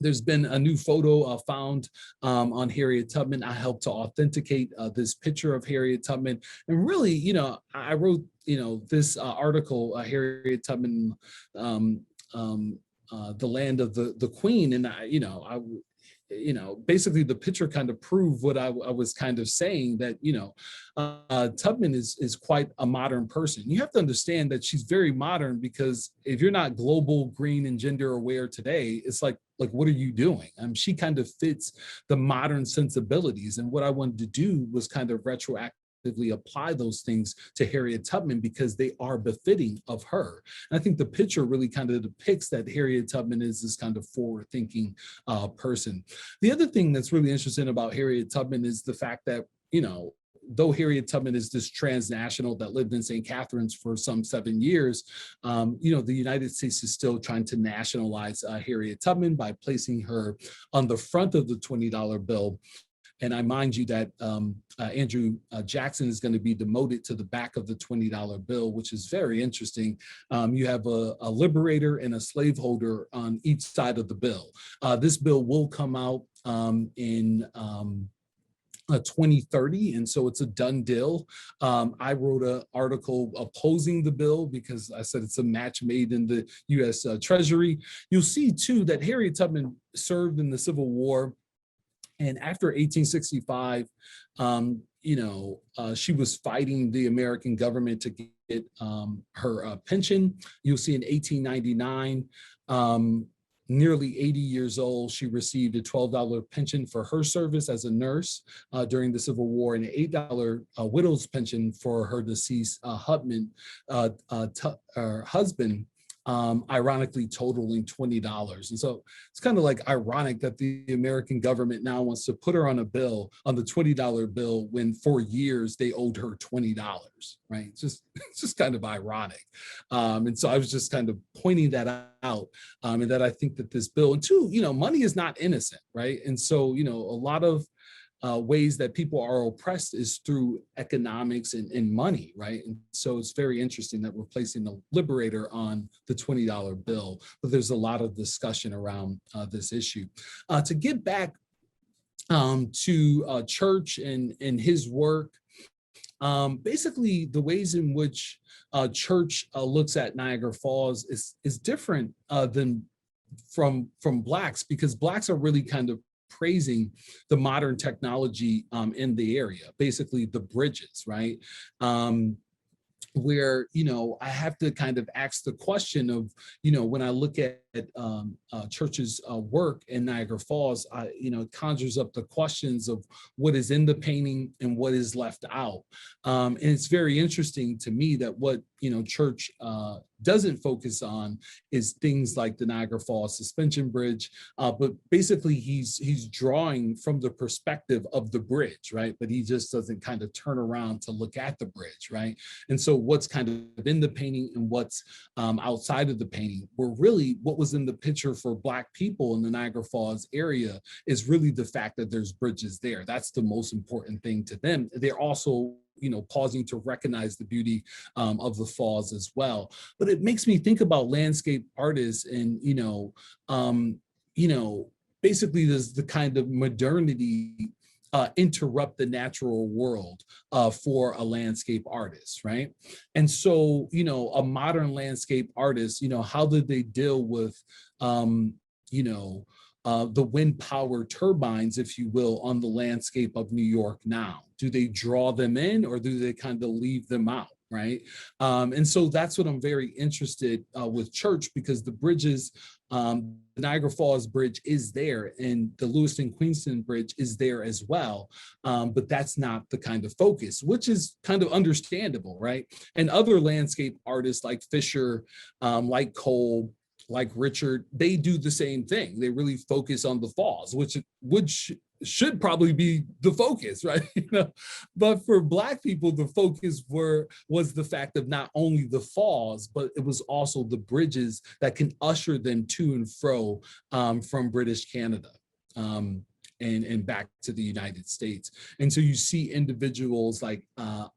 there's been a new photo found on Harriet Tubman. I helped to authenticate this picture of Harriet Tubman. And really, I wrote, this article, Harriet Tubman, the land of the Queen. And basically the picture kind of proved what I was kind of saying, that, Tubman is quite a modern person. You have to understand that she's very modern, because if you're not global, green, and gender aware today, it's like, what are you doing? She kind of fits the modern sensibilities. And what I wanted to do was kind of retroactively apply those things to Harriet Tubman because they are befitting of her. And I think the picture really kind of depicts that Harriet Tubman is this kind of forward-thinking person. The other thing that's really interesting about Harriet Tubman is the fact that, though Harriet Tubman is this transnational that lived in St. Catharines for some 7 years, the United States is still trying to nationalize Harriet Tubman by placing her on the front of the $20 bill. And I mind you that Andrew Jackson is going to be demoted to the back of the $20 bill, which is very interesting. You have a liberator and a slaveholder on each side of the bill. This bill will come out in 2030, and so it's a done deal. I wrote an article opposing the bill because I said it's a match made in the U.S. Treasury. You'll see too that Harriet Tubman served in the Civil War. And after 1865, she was fighting the American government to get her pension. You'll see in 1899, nearly 80 years old, she received a $12 pension for her service as a nurse during the Civil War, and an $8 widow's pension for her deceased husband, ironically totaling $20. And so it's kind of like ironic that the American government now wants to put her on a bill, on the $20 bill, when for years they owed her $20, right? It's just kind of ironic. And so I was just kind of pointing that out, and that I think that this bill, and two, money is not innocent, right? And so, a lot of ways that people are oppressed is through economics and money, right? And so it's very interesting that we're placing the liberator on the $20 bill, but there's a lot of discussion around this issue. To get back to Church and his work, basically the ways in which Church looks at Niagara Falls is different than from Blacks, because Blacks are really kind of praising the modern technology in the area, basically the bridges, right? Where, I have to kind of ask the question of, when I look at Church's work in Niagara Falls, it conjures up the questions of what is in the painting and what is left out. And it's very interesting to me that what, Church doesn't focus on is things like the Niagara Falls suspension bridge, but basically he's drawing from the perspective of the bridge, right? But he just doesn't kind of turn around to look at the bridge, right? And so what's kind of in the painting and what's outside of the painting, were really what was in the picture for Black people in the Niagara Falls area is really the fact that there's bridges there. That's the most important thing to them. They're also pausing to recognize the beauty of the falls as well. But it makes me think about landscape artists and, basically there's the kind of modernity interrupt the natural world for a landscape artist, right? And so, a modern landscape artist, how did they deal with, the wind power turbines, if you will, on the landscape of New York now? Do they draw them in, or do they kind of leave them out, right? And so that's what I'm very interested with Church, because the bridges, the Niagara Falls Bridge is there, and the Lewiston Queenston Bridge is there as well. But that's not the kind of focus, which is kind of understandable, right? And other landscape artists like Fisher, like Cole, like Richard, they do the same thing. They really focus on the falls, which should probably be the focus, right? But for Black people, the focus was the fact of not only the falls, but it was also the bridges that can usher them to and fro from British Canada and back to the United States. And so you see individuals like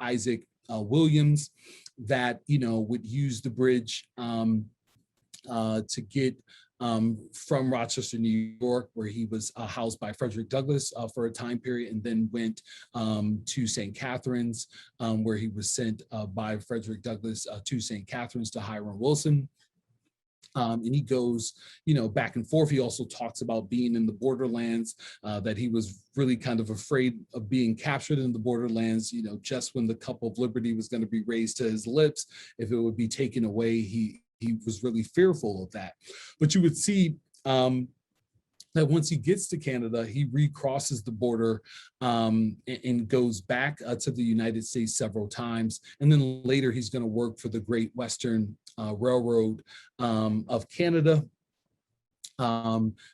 Isaac Williams that would use the bridge to get from Rochester, New York, where he was housed by Frederic Douglass for a time period, and then went to St. Catharines, where he was sent by Frederic Douglass to St. Catharines to Hiram Wilson. And he goes, back and forth. He also talks about being in the borderlands, that he was really kind of afraid of being captured in the borderlands, just when the cup of liberty was going to be raised to his lips, if it would be taken away, he was really fearful of that. But you would see that once he gets to Canada, he recrosses the border and goes back to the United States several times. And then later he's going to work for the Great Western Railroad of Canada.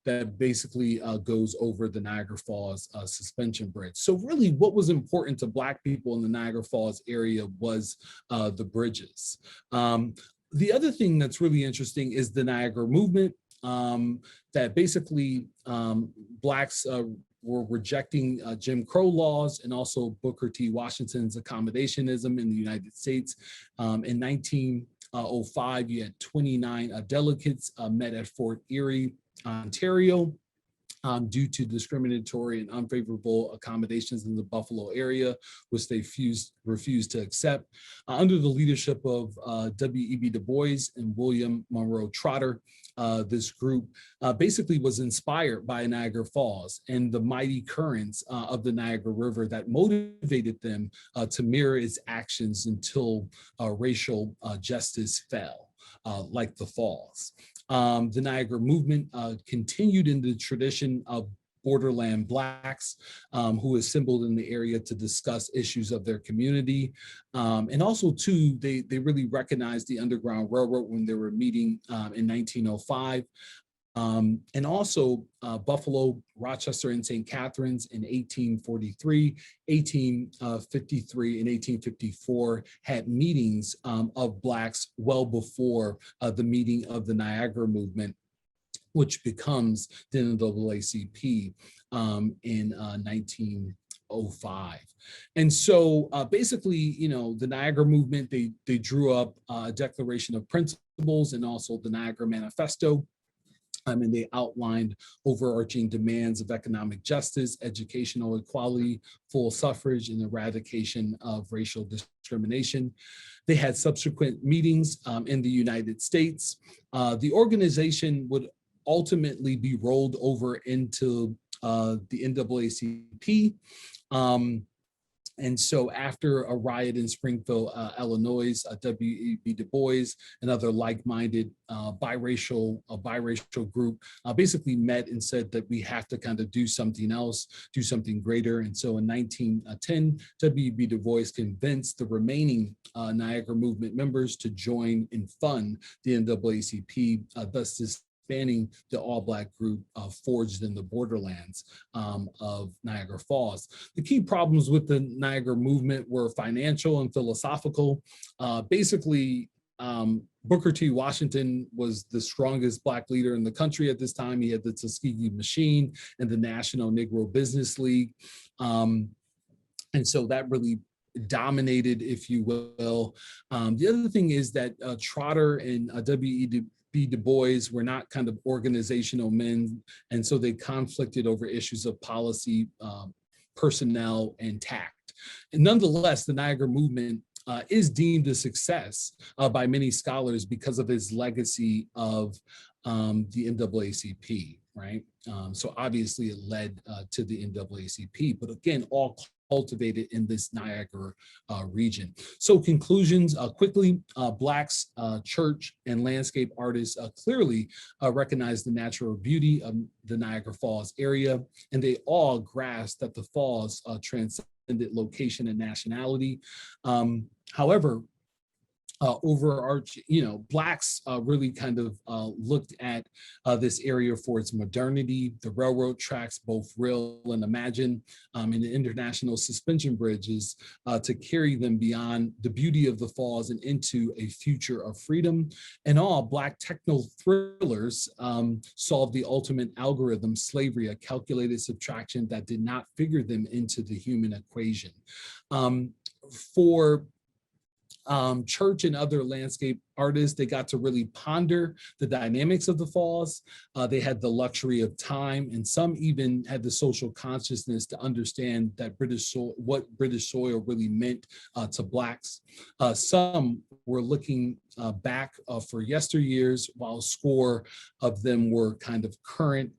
that basically goes over the Niagara Falls suspension bridge. So really what was important to Black people in the Niagara Falls area was the bridges. The other thing that's really interesting is the Niagara movement, that basically Blacks were rejecting Jim Crow laws and also Booker T. Washington's accommodationism in the United States. In 1905, you had 29 delegates met at Fort Erie, Ontario, due to discriminatory and unfavorable accommodations in the Buffalo area, which they refused to accept. Under the leadership of W.E.B. Du Bois and William Monroe Trotter, this group basically was inspired by Niagara Falls and the mighty currents of the Niagara River that motivated them to mirror its actions until racial justice fell, like the falls. The Niagara movement continued in the tradition of borderland Blacks who assembled in the area to discuss issues of their community. And also too, they really recognized the Underground Railroad when they were meeting in 1905. And also Buffalo, Rochester, and St. Catharines in 1843, 1853, and 1854 had meetings of Blacks well before the meeting of the Niagara movement, which becomes the NAACP in 1905. And so basically, you know, the Niagara movement, they drew up a Declaration of Principles and also the Niagara Manifesto. And they outlined overarching demands of economic justice, educational equality, full suffrage, and eradication of racial discrimination. They had subsequent meetings in the United States. The organization would ultimately be rolled over into the NAACP. And so after a riot in Springfield, Illinois, W.E.B. Du Bois and other like-minded biracial group basically met and said that we have to kind of do something else, do something greater. And so in 1910, W.E.B. Du Bois convinced the remaining Niagara movement members to join and fund the NAACP, thus disbanding the all-Black group forged in the borderlands of Niagara Falls. The key problems with the Niagara movement were financial and philosophical. Basically, Booker T. Washington was the strongest Black leader in the country at this time. He had the Tuskegee Machine and the National Negro Business League. And so that really dominated, if you will. The other thing is that Trotter and W.E.B. Du Bois were not kind of organizational men, and so they conflicted over issues of policy, personnel, and tact. And nonetheless, the Niagara movement is deemed a success by many scholars because of its legacy of the NAACP, right? So obviously it led to the NAACP, but again, all cultivated in this Niagara region. So conclusions quickly, Blacks, church, and landscape artists clearly recognize the natural beauty of the Niagara Falls area, and they all grasp that the falls transcended location and nationality. However, overarching, you know, Blacks really kind of looked at this area for its modernity, the railroad tracks, both real and imagined, and the international suspension bridges to carry them beyond the beauty of the falls and into a future of freedom. And all Black techno thrillers solved the ultimate algorithm, slavery, a calculated subtraction that did not figure them into the human equation. For church and other landscape artists, they got to really ponder the dynamics of the falls. They had the luxury of time, and some even had the social consciousness to understand that what British soil really meant to Blacks. Some were looking back for yesteryears, while a score of them were kind of current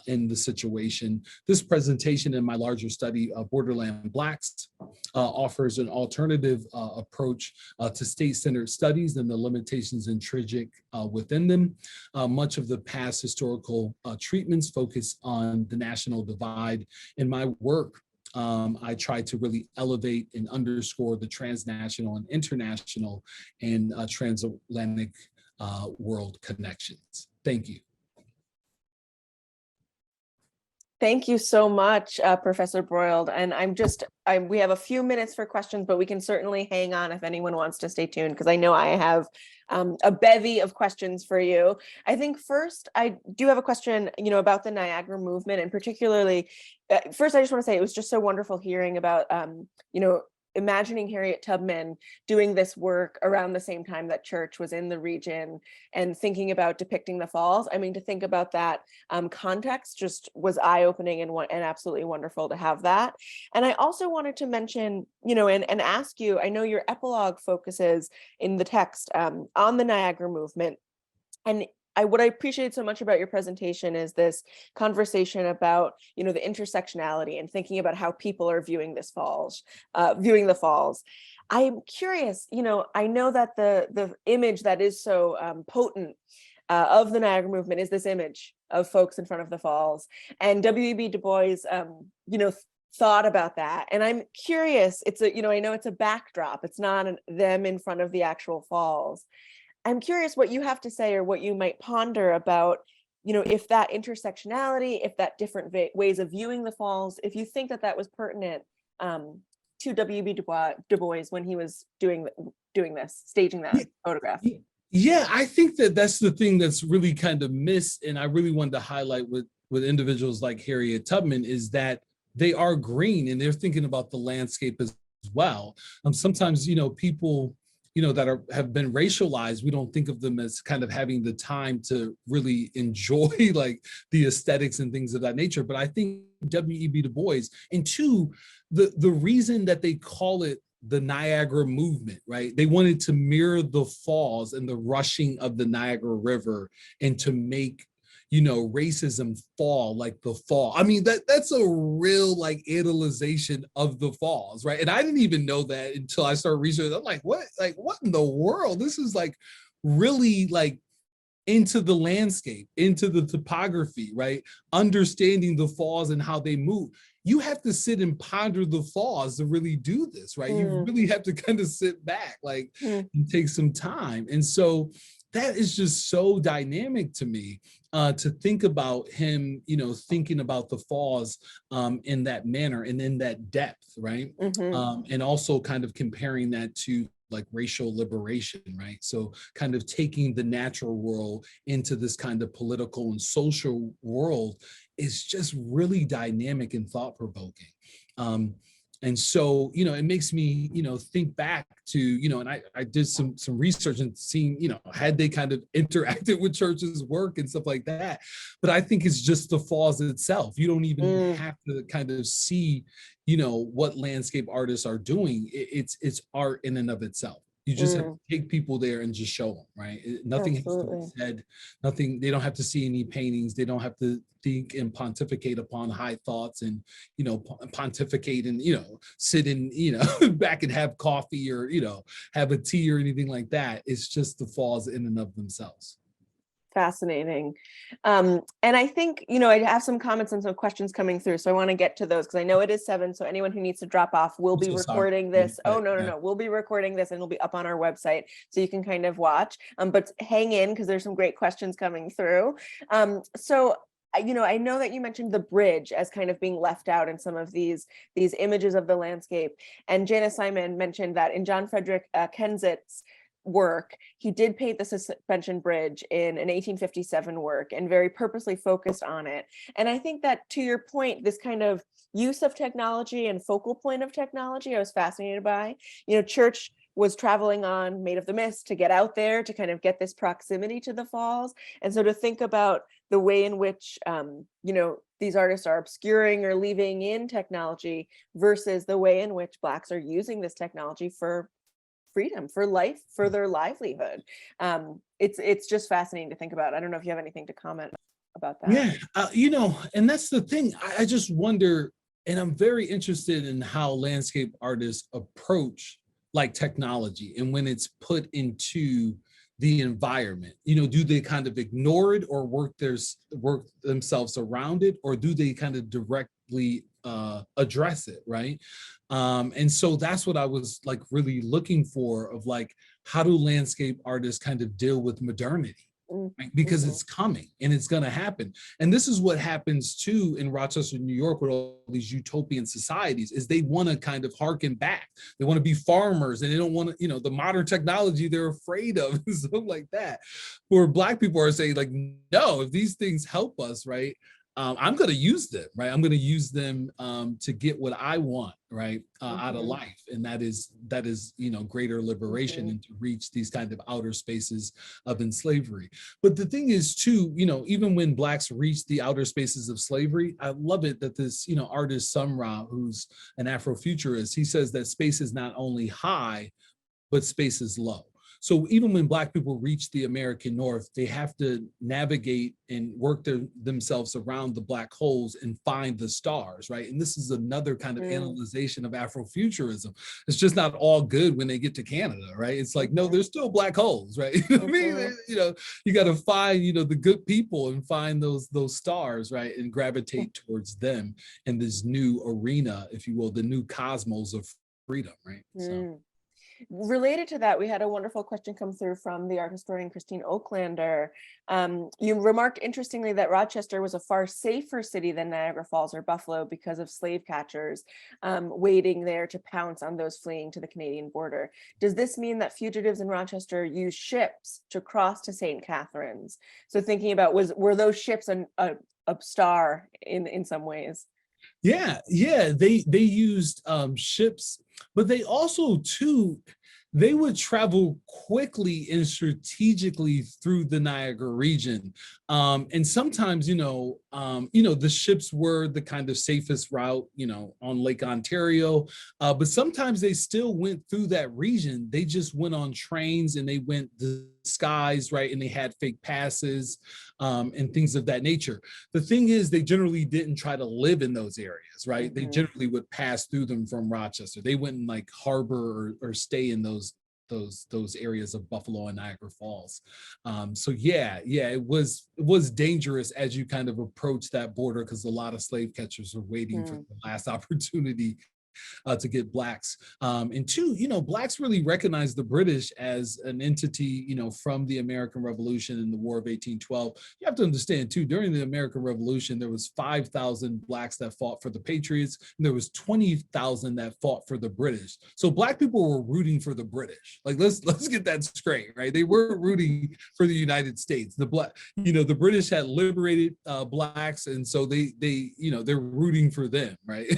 in the situation. This presentation in my larger study, Borderland Blacks, offers an alternative approach to state-centered studies and the limitations intrinsic within them. Much of the past historical treatments focus on the national divide. In my work, I try to really elevate and underscore the transnational and international and transatlantic world connections. Thank you. Thank you so much, Professor Broiled. And we have a few minutes for questions, but we can certainly hang on if anyone wants to stay tuned, because I know I have a bevy of questions for you. I think first, I do have a question, about the Niagara movement, and particularly, first, I just want to say it was just so wonderful hearing about, imagining Harriet Tubman doing this work around the same time that church was in the region and thinking about depicting the falls. I mean, to think about that context just was eye-opening and absolutely wonderful to have that. And I also wanted to mention, and ask you, I know your epilogue focuses in the text on the Niagara movement. And what I appreciate so much about your presentation is this conversation about, the intersectionality and thinking about how people are viewing the falls. I'm curious, I know that the image that is so potent of the Niagara movement is this image of folks in front of the falls, and W.E.B. Du Bois, thought about that. And I'm curious, I know it's a backdrop, it's not them in front of the actual falls. I'm curious what you have to say, or what you might ponder about, if that intersectionality, if that different ways of viewing the falls, if you think that was pertinent to W.B. Du Bois when he was doing this, staging that photograph. Yeah, I think that's the thing that's really kind of missed, and I really wanted to highlight with individuals like Harriet Tubman, is that they are green and they're thinking about the landscape as well. Sometimes, people that have been racialized, we don't think of them as kind of having the time to really enjoy like the aesthetics and things of that nature. But I think W.E.B. Du Bois, and two, the reason that they call it the Niagara movement, right? They wanted to mirror the falls and the rushing of the Niagara River, and to make racism fall like the fall. I mean, that's a real like analyzation of the falls, right? And I didn't even know that until I started researching. I'm like, what in the world? This is like really like into the landscape, into the topography, right? Understanding the falls and how they move. You have to sit and ponder the falls to really do this, right? You really have to kind of sit back, like, and take some time. And so that is just so dynamic to me, to think about him, thinking about the falls in that manner and in that depth, right? And also kind of comparing that to like racial liberation, right? So kind of taking the natural world into this kind of political and social world is just really dynamic and thought-provoking. And so, it makes me, think back to, and I did some research and seeing, had they kind of interacted with church's work and stuff like that. But I think it's just the falls itself. You don't even have to kind of see, what landscape artists are doing. It's art in and of itself. You just have to take people there and just show them, right? Nothing has to be said, nothing, they don't have to see any paintings. They don't have to think and pontificate upon high thoughts and, pontificate and, sit in, back and have coffee or, have a tea or anything like that. It's just the falls in and of themselves. Fascinating. And I think, I have some comments and some questions coming through, so I want to get to those because I know it is 7. So anyone who needs to drop off, we'll be recording this. Oh, no. We'll be recording this and it'll be up on our website so you can kind of watch. But hang in because there's some great questions coming through. So I know that you mentioned the bridge as kind of being left out in some of these images of the landscape. And Janice Simon mentioned that in John Frederic Kensit's work, he did paint the suspension bridge in an 1857 work and very purposely focused on it. And I think that, to your point, this kind of use of technology and focal point of technology, I was fascinated by. Church was traveling on Maid of the Mist to get out there to kind of get this proximity to the falls. And so to think about the way in which, these artists are obscuring or leaving in technology versus the way in which Blacks are using this technology for freedom, for life, for their livelihood. It's just fascinating to think about. I don't know if you have anything to comment about that. Yeah, and that's the thing. I just wonder, and I'm very interested in how landscape artists approach like technology and when it's put into the environment. Do they kind of ignore it or work themselves around it, or do they kind of directly address it, right? And so that's what I was like really looking for, of like, how do landscape artists kind of deal with modernity, right? Because Mhm. it's coming and it's going to happen. And this is what happens too in Rochester, New York, with all these utopian societies, is they want to kind of harken back. They want to be farmers, and they don't want to, the modern technology they're afraid of and stuff like that. Where Black people are saying, like, no, if these things help us, right, I'm going to use them, right? I'm going to use them to get what I want, right, out of life, and that is greater liberation and to reach these kind of outer spaces of slavery. But the thing is, too, even when Blacks reach the outer spaces of slavery, I love it that this artist Sun Ra, who's an Afrofuturist, he says that space is not only high, but space is low. So even when Black people reach the American North, they have to navigate and work themselves around the black holes and find the stars, right? And this is another kind of analyzation of Afrofuturism. It's just not all good when they get to Canada, right? It's like, no, there's still black holes, right? I mean, you got to find, the good people and find those stars, right? And gravitate towards them in this new arena, if you will, the new cosmos of freedom, right? So. Related to that, we had a wonderful question come through from the art historian Christine Oaklander. You remarked interestingly that Rochester was a far safer city than Niagara Falls or Buffalo because of slave catchers waiting there to pounce on those fleeing to the Canadian border. Does this mean that fugitives in Rochester used ships to cross to St. Catharines? So thinking about, were those ships a star in some ways? Yeah, they used ships, but they also too, they would travel quickly and strategically through the Niagara region. And sometimes, the ships were the kind of safest route, on Lake Ontario. But sometimes they still went through that region. They just went on trains and they went disguised, right? And they had fake passes and things of that nature. The thing is, they generally didn't try to live in those areas, right? They generally would pass through them from Rochester. They wouldn't like harbor or stay in those areas of Buffalo and Niagara Falls. So it was dangerous as you kind of approach that border, because a lot of slave catchers were waiting for the last opportunity to get Blacks. And two, Blacks really recognized the British as an entity, from the American Revolution and the War of 1812. You have to understand too, during the American Revolution, there was 5,000 Blacks that fought for the Patriots, and there was 20,000 that fought for the British. So Black people were rooting for the British. Like, let's get that straight, right? They were rooting for the United States. The British had liberated Blacks, and so they're rooting for them, right?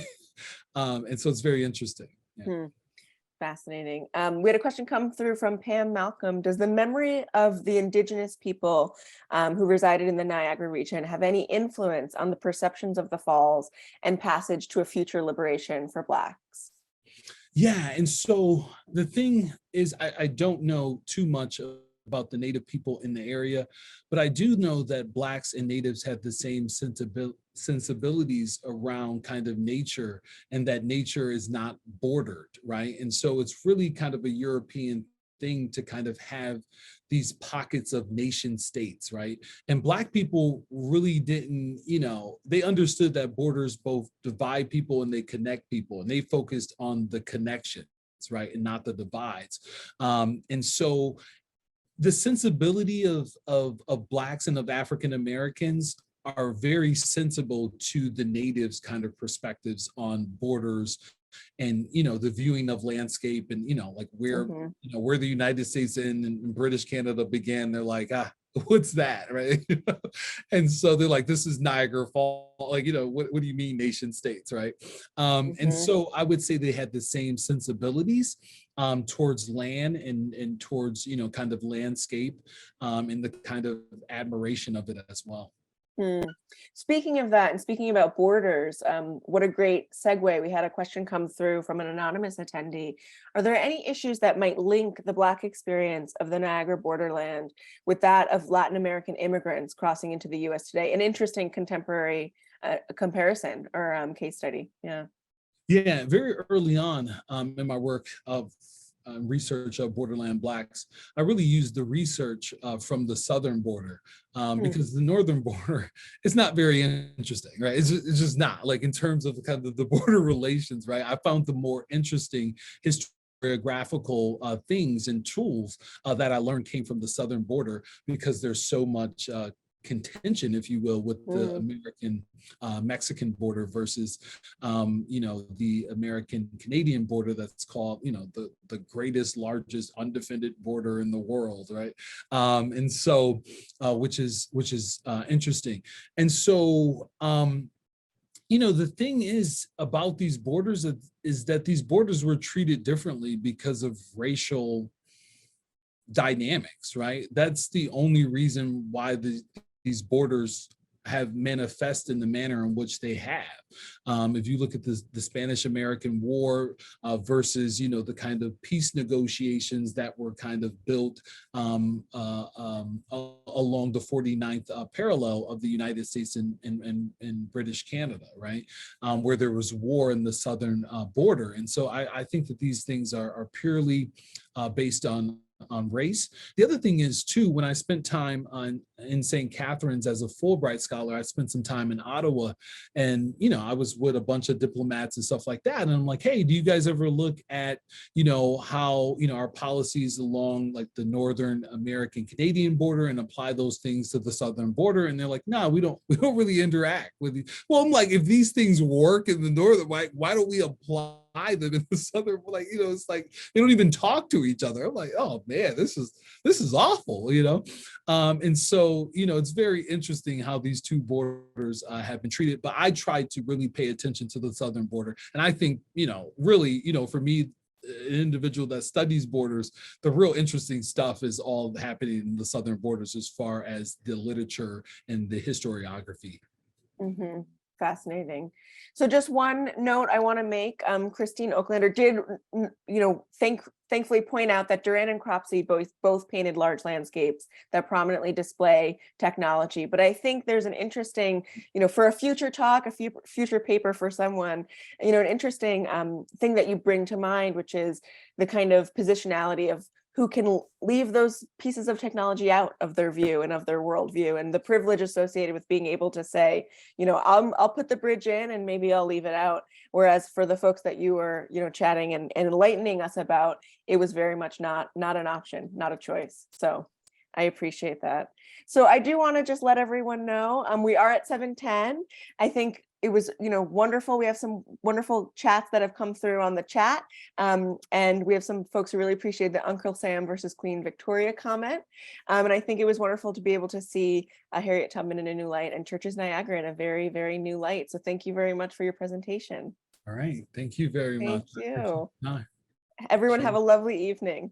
And so it's very interesting. Yeah. Fascinating. We had a question come through from Pam Malcolm. Does the memory of the Indigenous people who resided in the Niagara region have any influence on the perceptions of the Falls and passage to a future liberation for Blacks? Yeah, and so the thing is, I don't know too much about the Native people in the area, but I do know that Blacks and Natives have the same sensibilities around kind of nature, and that nature is not bordered, right? And so it's really kind of a European thing to kind of have these pockets of nation states, right? And Black people really didn't, they understood that borders both divide people and they connect people, and they focused on the connections, right, and not the divides. And so the sensibility of Blacks and of African Americans are very sensible to the natives' kind of perspectives on borders and the viewing of landscape, and like where where the United States and British Canada began. They're like, what's that, right? And so they're like, this is Niagara Falls, like, what do you mean nation states, right? And so I would say they had the same sensibilities towards land and towards kind of landscape, and the kind of admiration of it as well. Speaking of that, and speaking about borders, what a great segue. We had a question come through from an anonymous attendee. Are there any issues that might link the Black experience of the Niagara borderland with that of Latin American immigrants crossing into the US today? An interesting contemporary comparison or case study. Yeah, very early on in my work of research of borderland Blacks, I really used the research from the southern border, because the northern border is not very interesting, right? It's just not, like, in terms of kind of the border relations, right? I found the more interesting historiographical things and tools that I learned came from the southern border, because there's so much contention, if you will, with the American Mexican border versus the American Canadian border, that's called the greatest, largest undefended border in the world, right? And so which is interesting. And so the thing is about these borders is that these borders were treated differently because of racial dynamics, right? That's the only reason why these borders have manifested in the manner in which they have. If you look at the Spanish-American War versus, the kind of peace negotiations that were kind of built along the 49th parallel of the United States and British Canada, right? Where there was war in the southern border. And so I think that these things are purely based on race. The other thing is too, when I spent time in St. Catharines as a Fulbright scholar, I spent some time in Ottawa, and I was with a bunch of diplomats and stuff like that, and I'm like, hey, do you guys ever look at how our policies along like the Northern American Canadian border and apply those things to the southern border? And they're like, no, we don't really interact with you. Well, I'm like, if these things work in the northern, why don't we apply them in the southern? Like, it's like they don't even talk to each other. I'm like, oh man, this is awful, and so it's very interesting how these two borders have been treated. But I tried to really pay attention to the southern border, and I think really for me, an individual that studies borders, the real interesting stuff is all happening in the southern borders as far as the literature and the historiography. Mm-hmm. Fascinating. So just one note I want to make, Christine Oaklander did, thankfully point out that Duran and Cropsey both painted large landscapes that prominently display technology. But I think there's an interesting, for a future talk, future paper for someone, an interesting thing that you bring to mind, which is the kind of positionality of who can leave those pieces of technology out of their view and of their worldview, and the privilege associated with being able to say, I'll put the bridge in and maybe I'll leave it out. Whereas for the folks that you were, chatting and enlightening us about, it was very much not an option, not a choice. So I appreciate that. So I do want to just let everyone know, we are at 7:10. I think it was, wonderful. We have some wonderful chats that have come through on the chat. And we have some folks who really appreciate the Uncle Sam versus Queen Victoria comment. And I think it was wonderful to be able to see Harriet Tubman in a new light and Churches Niagara in a very, very new light. So thank you very much for your presentation. All right. Thank you very much. Thank you. No. Everyone Sure. have a lovely evening.